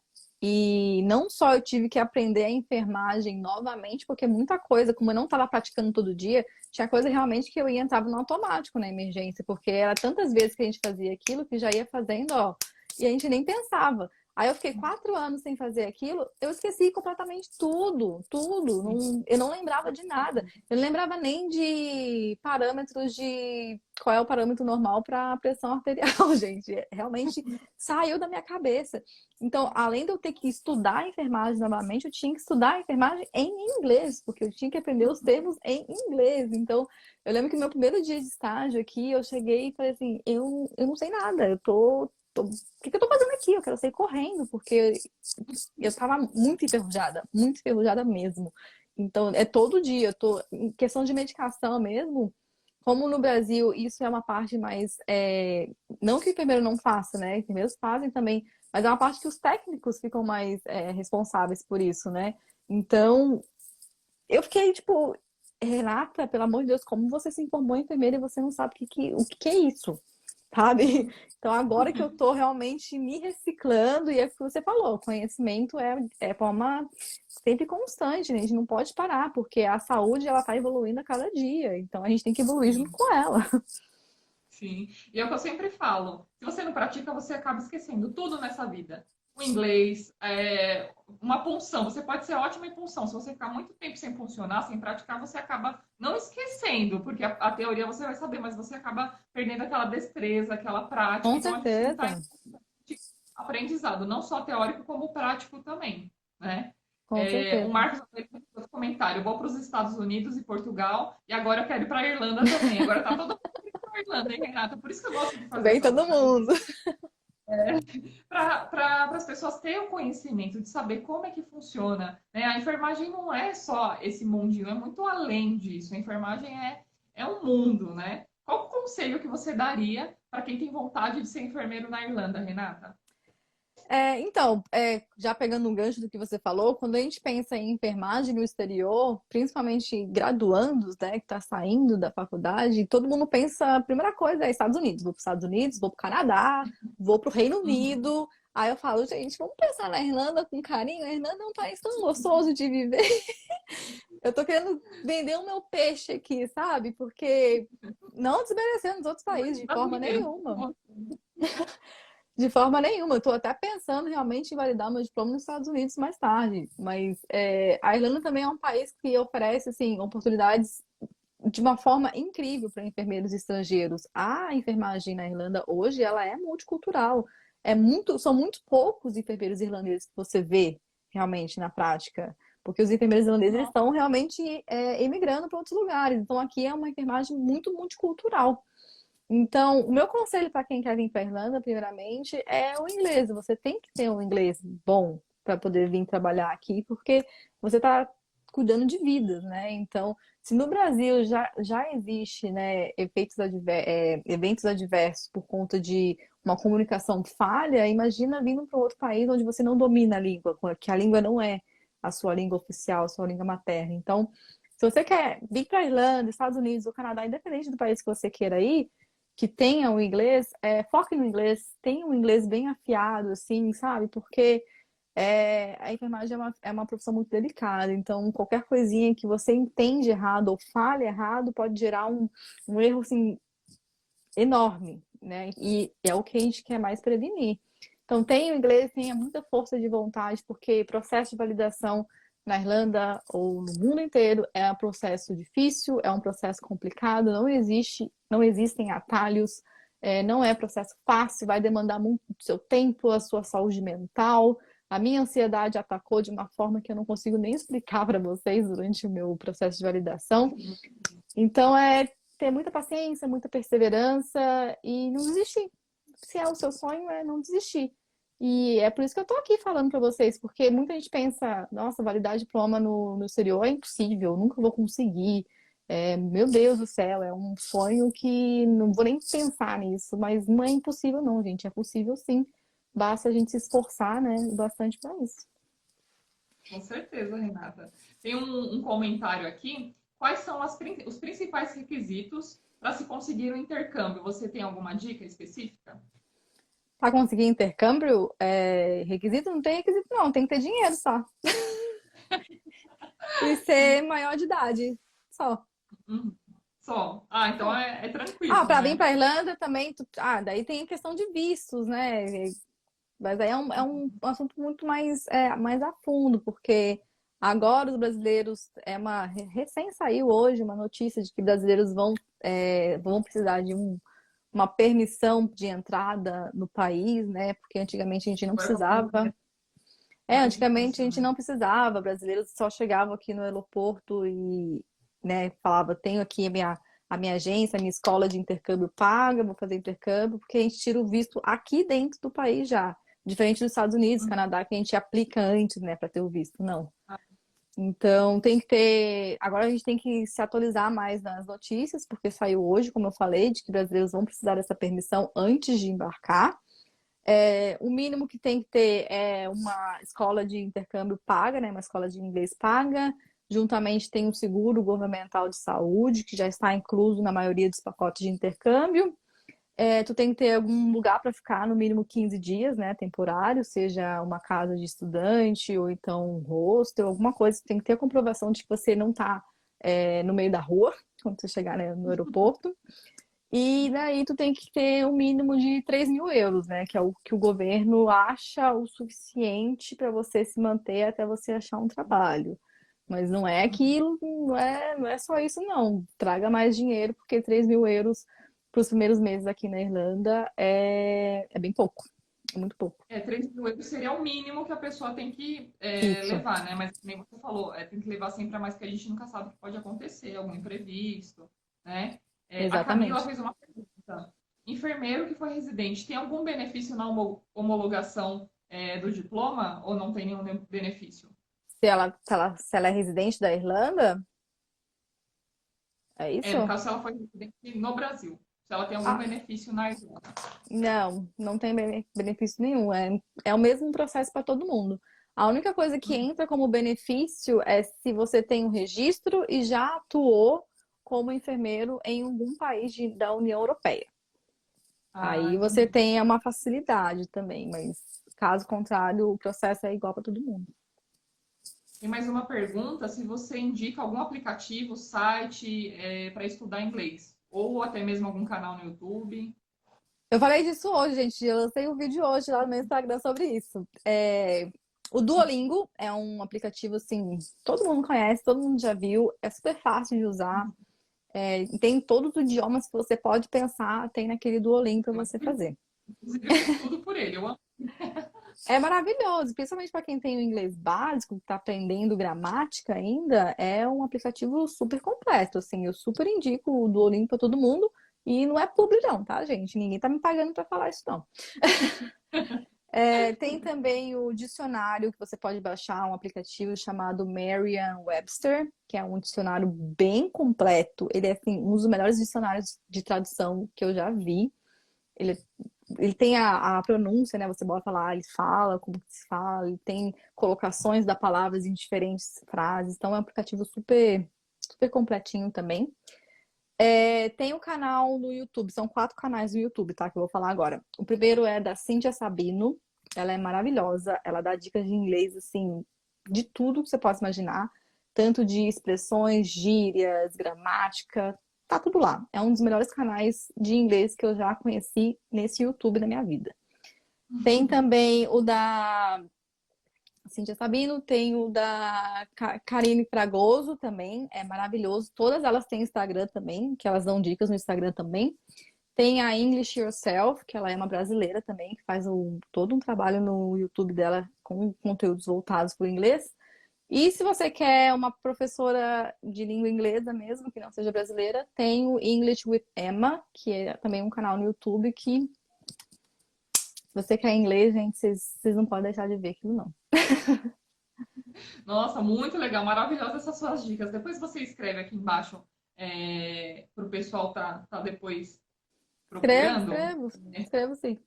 E não só eu tive que aprender a enfermagem novamente, porque muita coisa, como eu não estava praticando todo dia, tinha coisa realmente que eu ia entrava no automático na emergência, porque era tantas vezes que a gente fazia aquilo que já ia fazendo, ó, e a gente nem pensava. Aí eu fiquei 4 anos sem fazer aquilo, eu esqueci completamente tudo, tudo. Eu não lembrava de nada. Eu não lembrava nem de parâmetros de qual é o parâmetro normal para pressão arterial, gente. Realmente saiu da minha cabeça. Então, além de eu ter que estudar a enfermagem novamente, eu tinha que estudar a enfermagem em inglês, porque eu tinha que aprender os termos em inglês. Então, eu lembro que no meu primeiro dia de estágio aqui, eu cheguei e falei assim: eu não sei nada, o que que eu tô fazendo aqui? Eu quero sair correndo, porque eu tava muito enferrujada mesmo. Então, é todo dia, eu tô, em questão de medicação mesmo, como no Brasil isso é uma parte mais, não que o enfermeiro não faça, né? Enfermeiros fazem também, mas é uma parte que os técnicos ficam mais responsáveis por isso, né? Então, eu fiquei tipo, Renata, pelo amor de Deus, como você se informou em enfermeira e você não sabe o que é isso? Sabe? Então, agora que eu tô realmente me reciclando, e é o que você falou, conhecimento é forma sempre constante, né? A gente não pode parar, porque a saúde, ela tá evoluindo a cada dia, então a gente tem que evoluir junto Sim. com ela. Sim, e é o que eu sempre falo: se você não pratica, você acaba esquecendo tudo nessa vida. O inglês, uma punção, você pode ser ótima em punção. Se você ficar muito tempo sem funcionar, sem praticar, você acaba não esquecendo, porque a teoria você vai saber, mas você acaba perdendo aquela destreza, aquela prática. Com Então a gente tem que estar certeza, em aprendizado, não só teórico, como prático também, né? com O certeza. Marcos fez outro comentário: eu vou para os Estados Unidos e Portugal, e agora eu quero ir para a Irlanda também. Agora tá todo Irlanda, hein, Renata? Por isso que eu gosto de fazer Vem essas todo lives, mundo. para as pessoas terem o conhecimento de saber como é que funciona, né? A enfermagem não é só esse mundinho, é muito além disso. A enfermagem é um mundo, né? Qual o conselho que você daria para quem tem vontade de ser enfermeiro na Irlanda, Renata? Já pegando um gancho do que você falou, quando a gente pensa em enfermagem no exterior, principalmente graduandos, né, que está saindo da faculdade, todo mundo pensa, a primeira coisa é Estados Unidos. Vou para os Estados Unidos, vou para o Canadá, vou para o Reino Uhum. Unido. Aí eu falo, gente, vamos pensar na Irlanda com carinho. A Irlanda é um país tão gostoso de viver. Eu tô querendo vender o meu peixe aqui, sabe? Porque não desmerecendo os outros países de forma Brasileiro. nenhuma. De forma nenhuma. Eu tô até pensando realmente em validar meu diploma nos Estados Unidos mais tarde. Mas a Irlanda também é um país que oferece assim, oportunidades de uma forma incrível para enfermeiros estrangeiros. A enfermagem na Irlanda hoje ela é multicultural. São muito poucos enfermeiros irlandeses que você vê realmente na prática. Porque os enfermeiros irlandeses eles Nossa, estão realmente emigrando para outros lugares. Então aqui é uma enfermagem muito multicultural. Então, o meu conselho para quem quer vir para a Irlanda, primeiramente, é o inglês. Você tem que ter um inglês bom para poder vir trabalhar aqui, porque você está cuidando de vidas, né? Então, se no Brasil já existe, né, eventos adversos por conta de uma comunicação falha, imagina vindo para outro país onde você não domina a língua, que a língua não é a sua língua oficial, a sua língua materna. Então, se você quer vir para a Irlanda, Estados Unidos ou Canadá, independente do país que você queira ir, que tenha o inglês, foque no inglês, tenha um inglês bem afiado, assim, sabe? Porque a enfermagem é uma profissão muito delicada, então qualquer coisinha que você entende errado ou fale errado pode gerar um erro, assim, enorme, né? E é o que a gente quer mais prevenir. Então, tenha o inglês, tenha muita força de vontade, porque processo de validação na Irlanda ou no mundo inteiro é um processo difícil, é um processo complicado, não existem atalhos, não é processo fácil, vai demandar muito do seu tempo, a sua saúde mental. A minha ansiedade atacou de uma forma que eu não consigo nem explicar para vocês durante o meu processo de validação. Então, ter muita paciência, muita perseverança e não desistir. Se é o seu sonho, é não desistir. E é por isso que eu tô aqui falando para vocês, porque muita gente pensa, nossa, validar diploma no exterior é impossível, nunca vou conseguir. Meu Deus do céu, é um sonho que não vou nem pensar nisso, mas não é impossível não, gente, é possível sim. Basta a gente se esforçar, né, bastante para isso. com certeza, Renata. Tem um comentário aqui. Quais são os principais requisitos para se conseguir um intercâmbio? Você tem alguma dica específica? Para conseguir intercâmbio, requisito não tem requisito não, tem que ter dinheiro só. E ser maior de idade, só. Uhum. Só. Ah, então Só. é Ah, tranquilo, para vir né? para Irlanda também, daí tem a questão de vistos, né? Mas aí é um assunto muito mais a fundo, porque agora os brasileiros, recém saiu hoje uma notícia de que brasileiros vão precisar de uma permissão de entrada no país, né? Porque antigamente a gente não Agora com a pandemia precisava. tá mais Antigamente a difícil, gente né? não precisava, brasileiros só chegavam aqui no aeroporto e, né, falava, tenho aqui a minha agência, a minha escola de intercâmbio paga, vou fazer intercâmbio, porque a gente tira o visto aqui dentro do país já. Diferente dos Estados Unidos, Uhum. Canadá, que a gente aplica antes, né, para ter o visto. Não. Ah, Então tem que ter. Agora a gente tem que se atualizar mais nas notícias, porque saiu hoje, como eu falei, de que brasileiros vão precisar dessa permissão antes de embarcar. O mínimo que tem que ter é uma escola de intercâmbio paga, né? Uma escola de inglês paga. Juntamente tem um seguro governamental de saúde, que já está incluso na maioria dos pacotes de intercâmbio. Tu tem que ter algum lugar para ficar, no mínimo 15 dias, né? Temporário, seja uma casa de estudante ou então um hostel, alguma coisa. Tem que ter a comprovação de que você não está no meio da rua quando você chegar, né, no aeroporto. E daí tu tem que ter um mínimo de 3.000 euros, né? Que é o que o governo acha o suficiente para você se manter até você achar um trabalho. Mas não é aquilo, não é só isso, não. Traga mais dinheiro, porque 3.000 euros para os primeiros meses aqui na Irlanda é bem pouco. É muito pouco. 3.000 euros seria o mínimo que a pessoa tem que Isso, levar, né? Mas nem você falou, tem que levar sempre a mais que a gente nunca sabe o que pode acontecer, algum imprevisto, né? A Camila exatamente. fez uma pergunta. Enfermeiro que foi residente, tem algum benefício na homologação do diploma ou não tem nenhum benefício? Se ela é residente da Irlanda, é No isso? caso, se ela foi residente no Brasil. Se ela tem algum Ah, benefício na ajuda. não, não tem benefício nenhum. É o mesmo processo para todo mundo. A única coisa que entra como benefício é se você tem um registro e já atuou como enfermeiro em algum país da União Europeia. Ah, Aí você entendi. tem uma facilidade também, mas caso contrário, o processo é igual para todo mundo. Tem mais uma pergunta, se você indica algum aplicativo, site para estudar inglês, ou até mesmo algum canal no YouTube. Eu falei disso hoje, gente. Eu lancei um vídeo hoje lá no meu Instagram sobre isso. O Duolingo é um aplicativo assim, todo mundo conhece, todo mundo já viu, é super fácil de usar. Tem todos os idiomas que você pode pensar, tem naquele Duolingo para você fazer. Inclusive, eu fiz tudo por ele. Eu amo. É maravilhoso, principalmente para quem tem o inglês básico, que está aprendendo gramática ainda, é um aplicativo super completo, assim, eu super indico o Duolingo para todo mundo e não é publi não, tá, gente? Ninguém tá me pagando para falar isso não. Tem também o dicionário que você pode baixar, um aplicativo chamado Merriam-Webster, que é um dicionário bem completo. Ele é assim, um dos melhores dicionários de tradução que eu já vi. Ele, ele tem a pronúncia, né? Você bota lá, ele fala, como que se fala, ele tem colocações da palavras em diferentes frases. Então é um aplicativo super, super completinho também. Tem o canal no YouTube, são 4 canais no YouTube, tá? Que eu vou falar agora. O primeiro é da Cíntia Sabino, ela é maravilhosa, ela dá dicas de inglês, assim, de tudo que você possa imaginar, tanto de expressões, gírias, gramática, tá tudo lá. É um dos melhores canais de inglês que eu já conheci nesse YouTube da minha vida. Tem também o da Cíntia Sabino, tem o da Karine Fragoso também, é maravilhoso. Todas elas têm Instagram também, que elas dão dicas no Instagram também. Tem a English Yourself, que ela é uma brasileira também, que faz todo um trabalho no YouTube dela com conteúdos voltados para o inglês. E se você quer uma professora de língua inglesa mesmo, que não seja brasileira, tem o English with Emma, que é também um canal no YouTube que, se você quer inglês, gente, vocês não podem deixar de ver aquilo, não. Nossa, muito legal, maravilhosas essas suas dicas. Depois você escreve aqui embaixo para o pessoal tá depois Escrevo, procurando. escrevo, escrevo sim.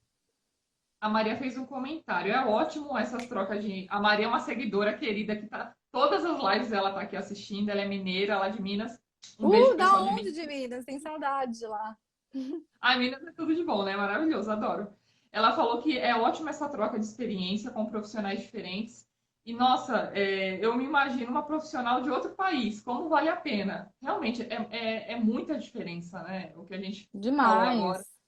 A Maria fez um comentário. É ótimo essas trocas de. A Maria é uma seguidora querida que tá. Todas as lives ela tá aqui assistindo. Ela é mineira, lá de Minas. Um beijo pro Da pessoal de onde Minas. de Minas? Tem saudade de lá. Ai, Minas é tudo de bom, né? Maravilhoso, adoro. Ela falou que é ótima essa troca de experiência com profissionais diferentes. E, nossa, eu me imagino uma profissional de outro país, como vale a pena. Realmente, é muita diferença, né? O que a gente falou agora, Demais.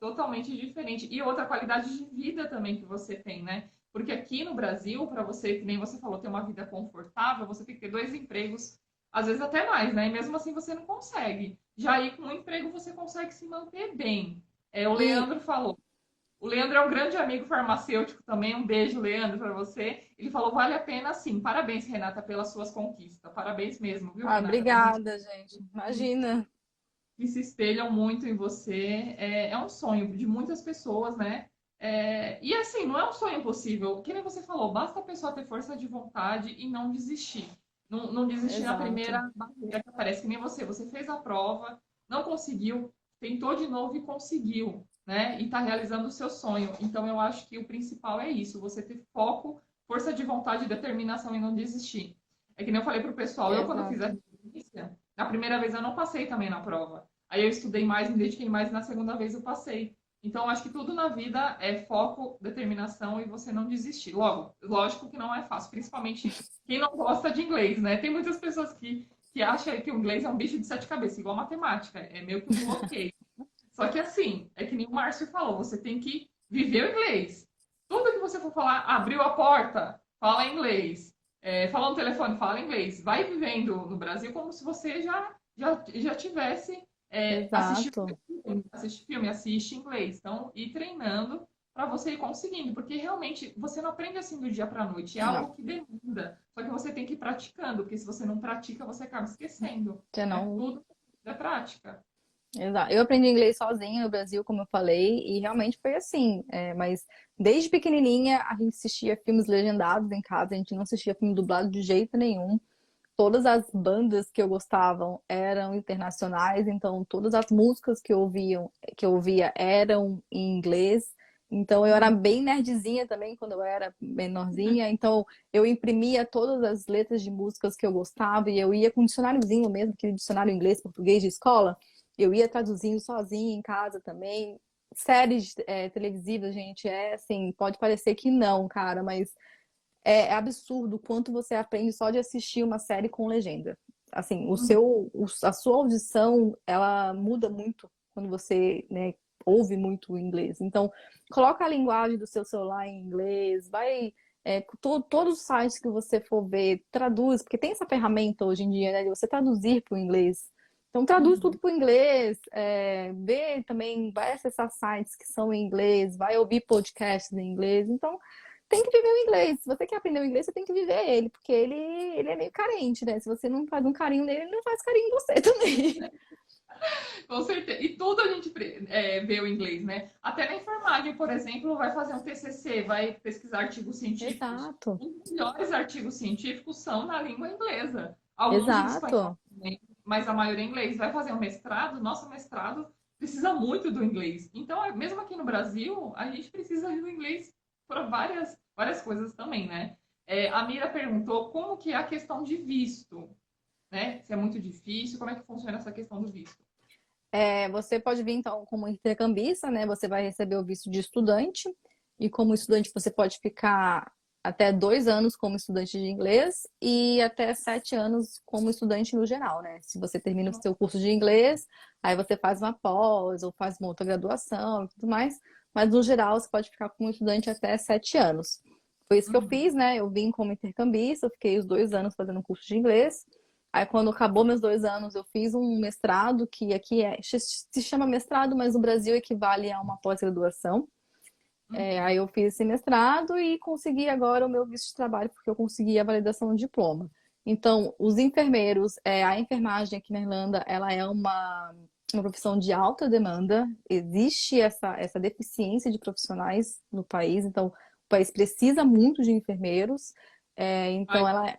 totalmente diferente. E outra qualidade de vida também que você tem, né? Porque aqui no Brasil, para você, que nem você falou, ter uma vida confortável, você tem que ter 2 empregos, às vezes até mais, né? E mesmo assim você não consegue. Já aí com um emprego você consegue se manter bem. O E, Leandro falou. O Leandro é um grande amigo farmacêutico também. Um beijo, Leandro, para você. Ele falou: vale a pena sim. Parabéns, Renata, pelas suas conquistas. Parabéns mesmo, viu, Renata? Tem gente obrigada, gente. Imagina. que se espelham muito em você. É um sonho de muitas pessoas, né? E assim, não é um sonho impossível. Que nem você falou, basta a pessoa ter força de vontade e não desistir. Não desistir na Exato. primeira barreira que aparece, que nem você. Você fez a prova, não conseguiu, tentou de novo e conseguiu, né? E está realizando o seu sonho. Então eu acho que o principal é isso, você ter foco, força de vontade, determinação e não desistir. É que nem eu falei para o pessoal, eu quando fiz a Exato. residência, na primeira vez eu não passei também na prova. Aí eu estudei mais, me dediquei mais, e na segunda vez eu passei. Então, acho que tudo na vida é foco, determinação e você não desistir. Logo, lógico que não é fácil, principalmente quem não gosta de inglês, né? Tem muitas pessoas que acham que o inglês é um bicho de 7 cabeças, igual matemática, é meio que um bloqueio. Só que assim, é que nem o Márcio falou, você tem que viver o inglês. Tudo que você for falar, abriu a porta, fala inglês. Falou no telefone, fala inglês. Vai vivendo no Brasil como se você já tivesse assistido Exato. filme, assiste inglês. Então, ir treinando para você ir conseguindo, porque realmente você não aprende assim do dia para a noite, é Não. algo que demanda. Só que você tem que ir praticando, porque se você não pratica, você acaba esquecendo, Você né? não. Tudo é prática. Exato. Eu aprendi inglês sozinha no Brasil, como eu falei, e realmente foi assim. Mas desde pequenininha a gente assistia filmes legendados em casa, a gente não assistia filme dublado de jeito nenhum. todas as bandas que eu gostava eram internacionais, então todas as músicas que eu ouvia eram em inglês. Então eu era Uhum. bem nerdzinha também quando eu era menorzinha, então eu imprimia todas as letras de músicas que eu gostava e eu ia com um dicionáriozinho mesmo, aquele dicionário inglês, português de escola, eu ia traduzindo sozinha em casa também. Séries televisivas, gente, é assim, pode parecer que não, cara, mas é absurdo o quanto você aprende só de assistir uma série com legenda. Assim, a sua audição, ela muda muito quando você, né, ouve muito o inglês. Então, coloca a linguagem do seu celular em inglês, todos os sites que você for ver, traduz, porque tem essa ferramenta hoje em dia, né, de você traduzir para o inglês. Então, traduz tudo Uhum. para o inglês, vê também, vai acessar sites que são em inglês, vai ouvir podcasts em inglês. Então, tem que viver o inglês. Se você quer aprender o inglês, você tem que viver ele, porque ele é meio carente, né? Se você não faz um carinho nele, ele não faz carinho em você também. Com certeza. E tudo a gente vê o inglês, né? Até na enfermagem, por exemplo, vai fazer um TCC, vai pesquisar artigos científicos. Exato, Os melhores artigos científicos são na língua inglesa. Alguns em espanhol exato. também, mas a maioria em inglês. Vai fazer um mestrado, nosso mestrado precisa muito do inglês. Então, mesmo aqui no Brasil, a gente precisa do inglês para várias coisas também, né? A Mira perguntou como que é a questão de visto, né? Se é muito difícil, como é que funciona essa questão do visto? Você pode vir, então, como intercambista, né? Você vai receber o visto de estudante. E como estudante, você pode ficar até 2 anos como estudante de inglês e até 7 anos como estudante no geral, né? Se você termina o seu curso de inglês, aí você faz uma pós ou faz uma outra graduação e tudo mais. Mas, no geral, você pode ficar como estudante até 7 anos. Foi isso que eu Uhum. fiz, né? Eu vim como intercambista, eu fiquei os 2 anos fazendo um curso de inglês. Aí, quando acabou meus 2 anos, eu fiz um mestrado, que aqui se chama mestrado, mas no Brasil equivale a uma pós-graduação. Uhum. Aí eu fiz esse mestrado e consegui agora o meu visto de trabalho, porque eu consegui a validação do diploma. Então, os enfermeiros, a enfermagem aqui na Irlanda, ela é uma profissão de alta demanda. Existe essa deficiência de profissionais no país, então o país precisa muito de enfermeiros. Então, Ai,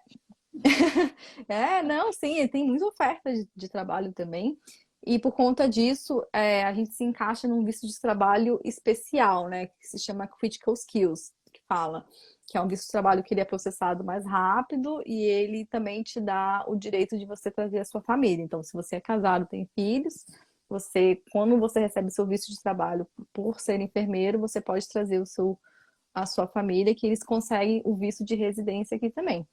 ela não, sim, tem muita oferta de trabalho também. E por conta disso, a gente se encaixa num visto de trabalho especial, né? Que se chama Critical Skills, que fala. Que é um visto de trabalho que ele é processado mais rápido e ele também te dá o direito de você trazer a sua família. Então, se você é casado, tem filhos, quando você recebe seu visto de trabalho por ser enfermeiro, você pode trazer a sua família, que eles conseguem o visto de residência aqui também.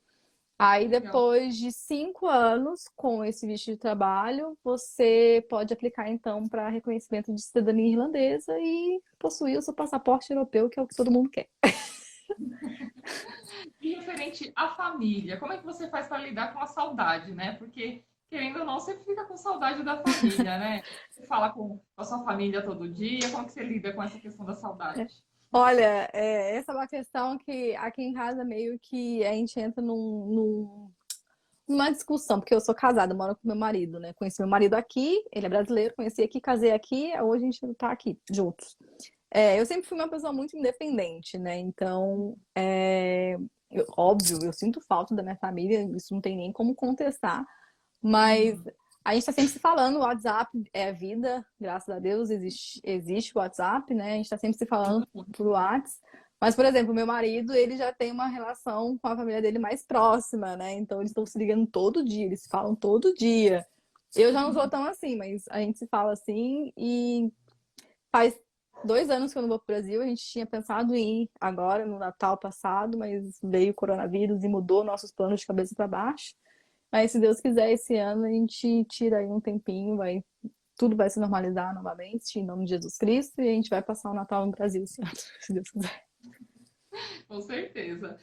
Aí, legal. depois de 5 anos com esse visto de trabalho, você pode aplicar então para reconhecimento de cidadania irlandesa e possuir o seu passaporte europeu, que é o que todo mundo quer. E referente à família, como é que você faz para lidar com a saudade, né? Porque, querendo ou não, você fica com saudade da família, né? Você fala com a sua família todo dia, como que você lida com essa questão da saudade? Olha, essa é uma questão que aqui em casa meio que a gente entra numa discussão, porque eu sou casada, moro com meu marido, né? Conheci meu marido aqui, ele é brasileiro, conheci aqui, casei aqui, hoje a gente tá aqui juntos. Eu sempre fui uma pessoa muito independente, né? Então, óbvio, eu sinto falta da minha família, isso não tem nem como contestar, mas Uhum. a gente tá sempre se falando, o WhatsApp é a vida, graças a Deus existe o WhatsApp, né? A gente tá sempre se falando por WhatsApp. Mas, por exemplo, meu marido, ele já tem uma relação com a família dele mais próxima, né? Então, eles estão se ligando todo dia, eles se falam todo dia. Eu já não sou tão assim, mas a gente se fala assim e faz 2 anos que eu não vou pro Brasil. A gente tinha pensado em ir agora, no Natal passado, mas veio o coronavírus e mudou nossos planos de cabeça para baixo. Mas se Deus quiser, esse ano a gente tira aí um tempinho, tudo vai se normalizar novamente, em nome de Jesus Cristo, e a gente vai passar o Natal no Brasil esse ano, se Deus quiser. Com certeza.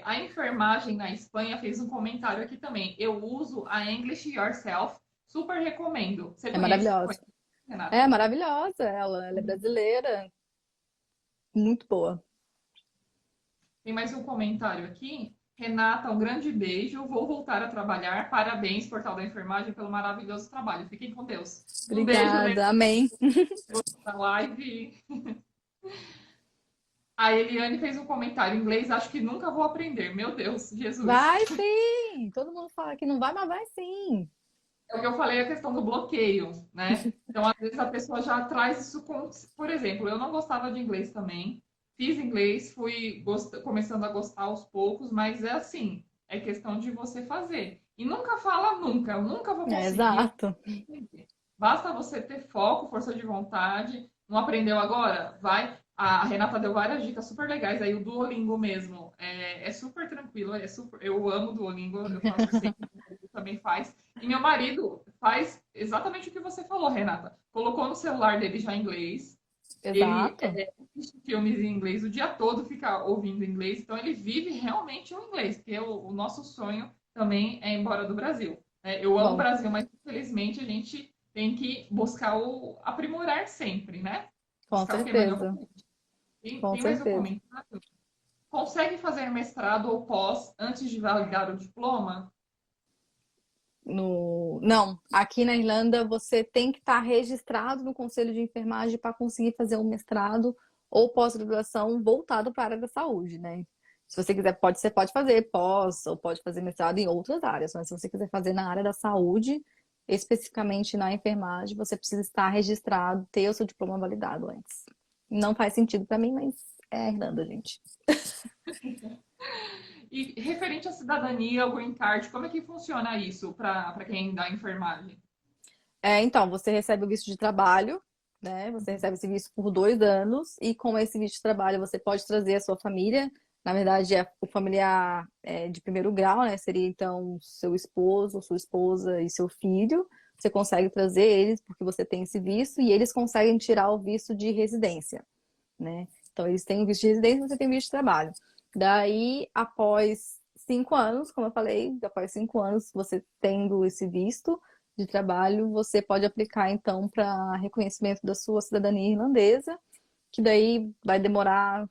A enfermagem na Espanha fez um comentário aqui também. Eu uso a English Yourself, super recomendo. Você É conhece, maravilhosa. É Renata? maravilhosa ela é brasileira, muito boa. Tem mais um comentário aqui. Renata, um grande beijo. Vou voltar a trabalhar. Parabéns, Portal da Enfermagem, pelo maravilhoso trabalho. Fiquem com Deus. Um beijo, Renata, Obrigada, amém. da live. A Eliane fez um comentário em inglês, acho que nunca vou aprender. Meu Deus, Jesus. Vai sim! Todo mundo fala que não vai, mas vai sim. É o que eu falei, a questão do bloqueio, né? Então, às vezes, a pessoa já traz isso com. Por exemplo, eu não gostava de inglês também. Fiz inglês, começando a gostar aos poucos, mas é assim, é questão de você fazer. E nunca fala nunca, eu nunca vou É, conseguir. exato. Basta você ter foco, força de vontade. Não aprendeu agora? Vai. A Renata deu várias dicas super legais. Aí o Duolingo mesmo é super tranquilo. Eu amo o Duolingo. Eu faço sempre. Meu marido também faz. E meu marido faz exatamente o que você falou, Renata. Colocou no celular dele já em inglês. Ele Exato. assiste filmes em inglês o dia todo, fica ouvindo inglês. Então ele vive realmente o inglês, porque o nosso sonho também é ir embora do Brasil. Eu amo o Bom, Brasil, mas infelizmente a gente tem que buscar o aprimorar sempre, né? com Buscar o que é melhor pra certeza. gente. Tem Com mais um certeza. comentário? Consegue fazer mestrado ou pós antes de validar o diploma? No... Não, aqui na Irlanda você tem que estar registrado no Conselho de Enfermagem para conseguir fazer um mestrado ou pós-graduação voltado para a área da saúde, né? Se você quiser, você pode fazer pós ou pode fazer mestrado em outras áreas, mas se você quiser fazer na área da saúde, especificamente na enfermagem, você precisa estar registrado, ter o seu diploma validado antes. Não faz sentido para mim, mas é a Irlanda, gente. E referente à cidadania, ao green card, como é que funciona isso para quem dá enfermagem? Então, você recebe o visto de trabalho, né? Você recebe esse visto por 2 anos e com esse visto de trabalho você pode trazer a sua família. Na verdade, é o familiar de primeiro grau, né? Seria então seu esposo, sua esposa e seu filho. Você consegue trazer eles porque você tem esse visto e eles conseguem tirar o visto de residência, né? Então, eles têm o visto de residência e você tem o visto de trabalho. Daí, após 5 anos, como eu falei, após 5 anos, você tendo esse visto de trabalho, você pode aplicar, então, para reconhecimento da sua cidadania irlandesa, que daí vai demorar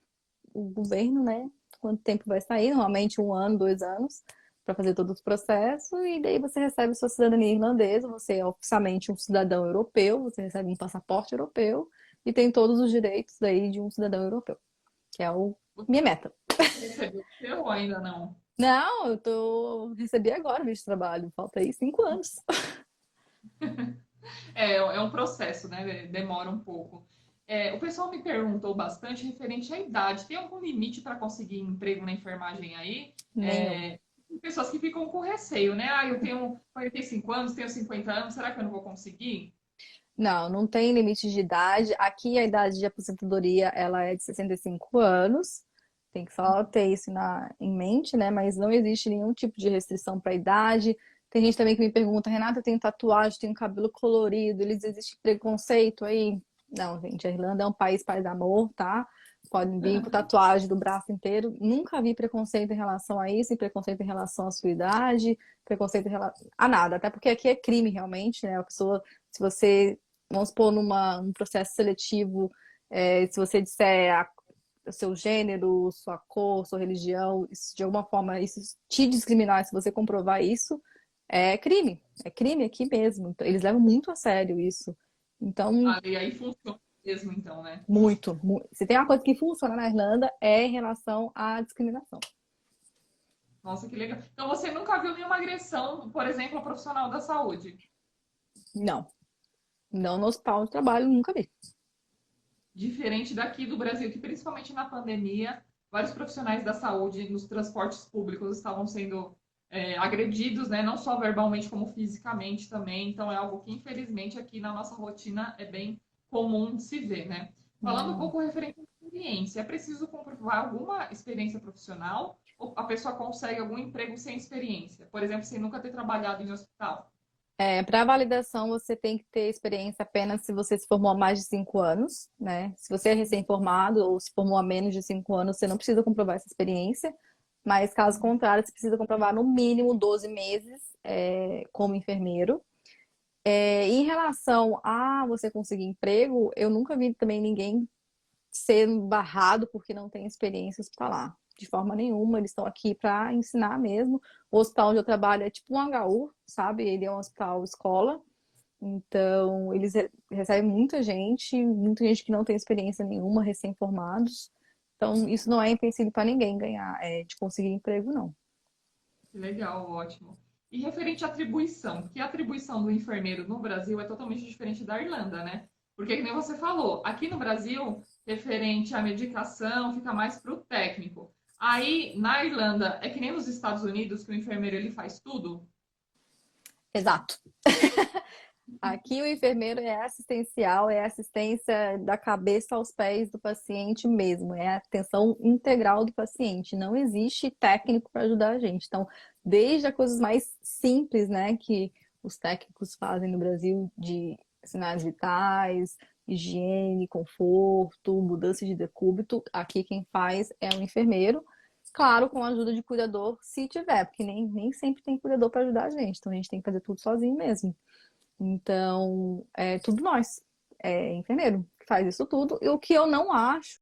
o governo, né? Quanto tempo vai sair? Normalmente 1 ano, 2 anos, para fazer todo o processo, e daí você recebe sua cidadania irlandesa, você é oficialmente um cidadão europeu, você recebe um passaporte europeu e tem todos os direitos daí de um cidadão europeu, que é o minha meta. Você recebeu o seu ou ainda não? Não, recebi agora o visto de trabalho, falta aí 5 anos. É um processo, né? Demora um pouco. O pessoal me perguntou bastante referente à idade. Tem algum limite para conseguir emprego na enfermagem aí? Nenhum. Tem pessoas que ficam com receio, né? Ah, eu tenho 45 anos, tenho 50 anos, será que eu não vou conseguir? Não, não tem limite de idade. Aqui a idade de aposentadoria ela é de 65 anos. Tem que só ter isso em mente, né? Mas não existe nenhum tipo de restrição para idade. Tem gente também que me pergunta, Renata, eu tenho tatuagem, tenho cabelo colorido, existe preconceito aí? Não, gente, a Irlanda é um país paz e amor, tá? Podem vir com tatuagem do braço inteiro. Nunca vi preconceito em relação a isso, e preconceito em relação à sua idade, preconceito em relação a nada. Até porque aqui é crime realmente, né? A pessoa, se você vamos supor, um processo seletivo, se você disser o seu gênero, sua cor, sua religião, de alguma forma isso te discriminar, se você comprovar isso, é crime aqui mesmo. Então, eles levam muito a sério isso. Então, E aí funciona mesmo, então, né? se tem uma coisa que funciona na Irlanda é em relação à discriminação. Nossa, que legal. Então você nunca viu nenhuma agressão, por exemplo, a profissional da saúde? Não, não no hospital de trabalho, nunca vi. Diferente daqui do Brasil, que principalmente na pandemia, vários profissionais da saúde nos transportes públicos estavam sendo agredidos, né? Não só verbalmente, como fisicamente também. Então é algo que, infelizmente, aqui na nossa rotina é bem comum de se ver, né? Falando um Não. pouco referente à experiência, é preciso comprovar alguma experiência profissional ou a pessoa consegue algum emprego sem experiência? Por exemplo, sem nunca ter trabalhado em hospital. Para validação, você tem que ter experiência apenas se você se formou há mais de 5 anos, né? Se você é recém-formado ou se formou há menos de 5 anos, você não precisa comprovar essa experiência. Mas, caso contrário, você precisa comprovar no mínimo 12 meses, como enfermeiro. Em relação a você conseguir emprego, eu nunca vi também ninguém ser barrado porque não tem experiência hospitalar. De forma nenhuma, eles estão aqui para ensinar mesmo. O hospital onde eu trabalho é tipo um HU, sabe? Ele é um hospital escola. Então, eles recebem muita gente que não tem experiência nenhuma, recém-formados. Então, isso não é empecilho para ninguém ganhar, de conseguir emprego, não. Legal, ótimo. E referente à atribuição, que a atribuição do enfermeiro no Brasil é totalmente diferente da Irlanda, né? Porque, que nem você falou, aqui no Brasil, referente à medicação, fica mais para o técnico. Aí, na Irlanda, é que nem nos Estados Unidos, que o enfermeiro ele faz tudo? Exato. Aqui o enfermeiro é assistencial, é assistência da cabeça aos pés do paciente mesmo, é a atenção integral do paciente. Não existe técnico para ajudar a gente. Então, desde as coisas mais simples, né, que os técnicos fazem no Brasil, de sinais vitais, higiene, conforto, mudança de decúbito, aqui quem faz é o enfermeiro. Claro, com a ajuda de cuidador, se tiver, porque nem sempre tem cuidador para ajudar a gente. Então, a gente tem que fazer tudo sozinho mesmo. Então, é tudo nós, é enfermeiro, que faz isso tudo. E o que eu não acho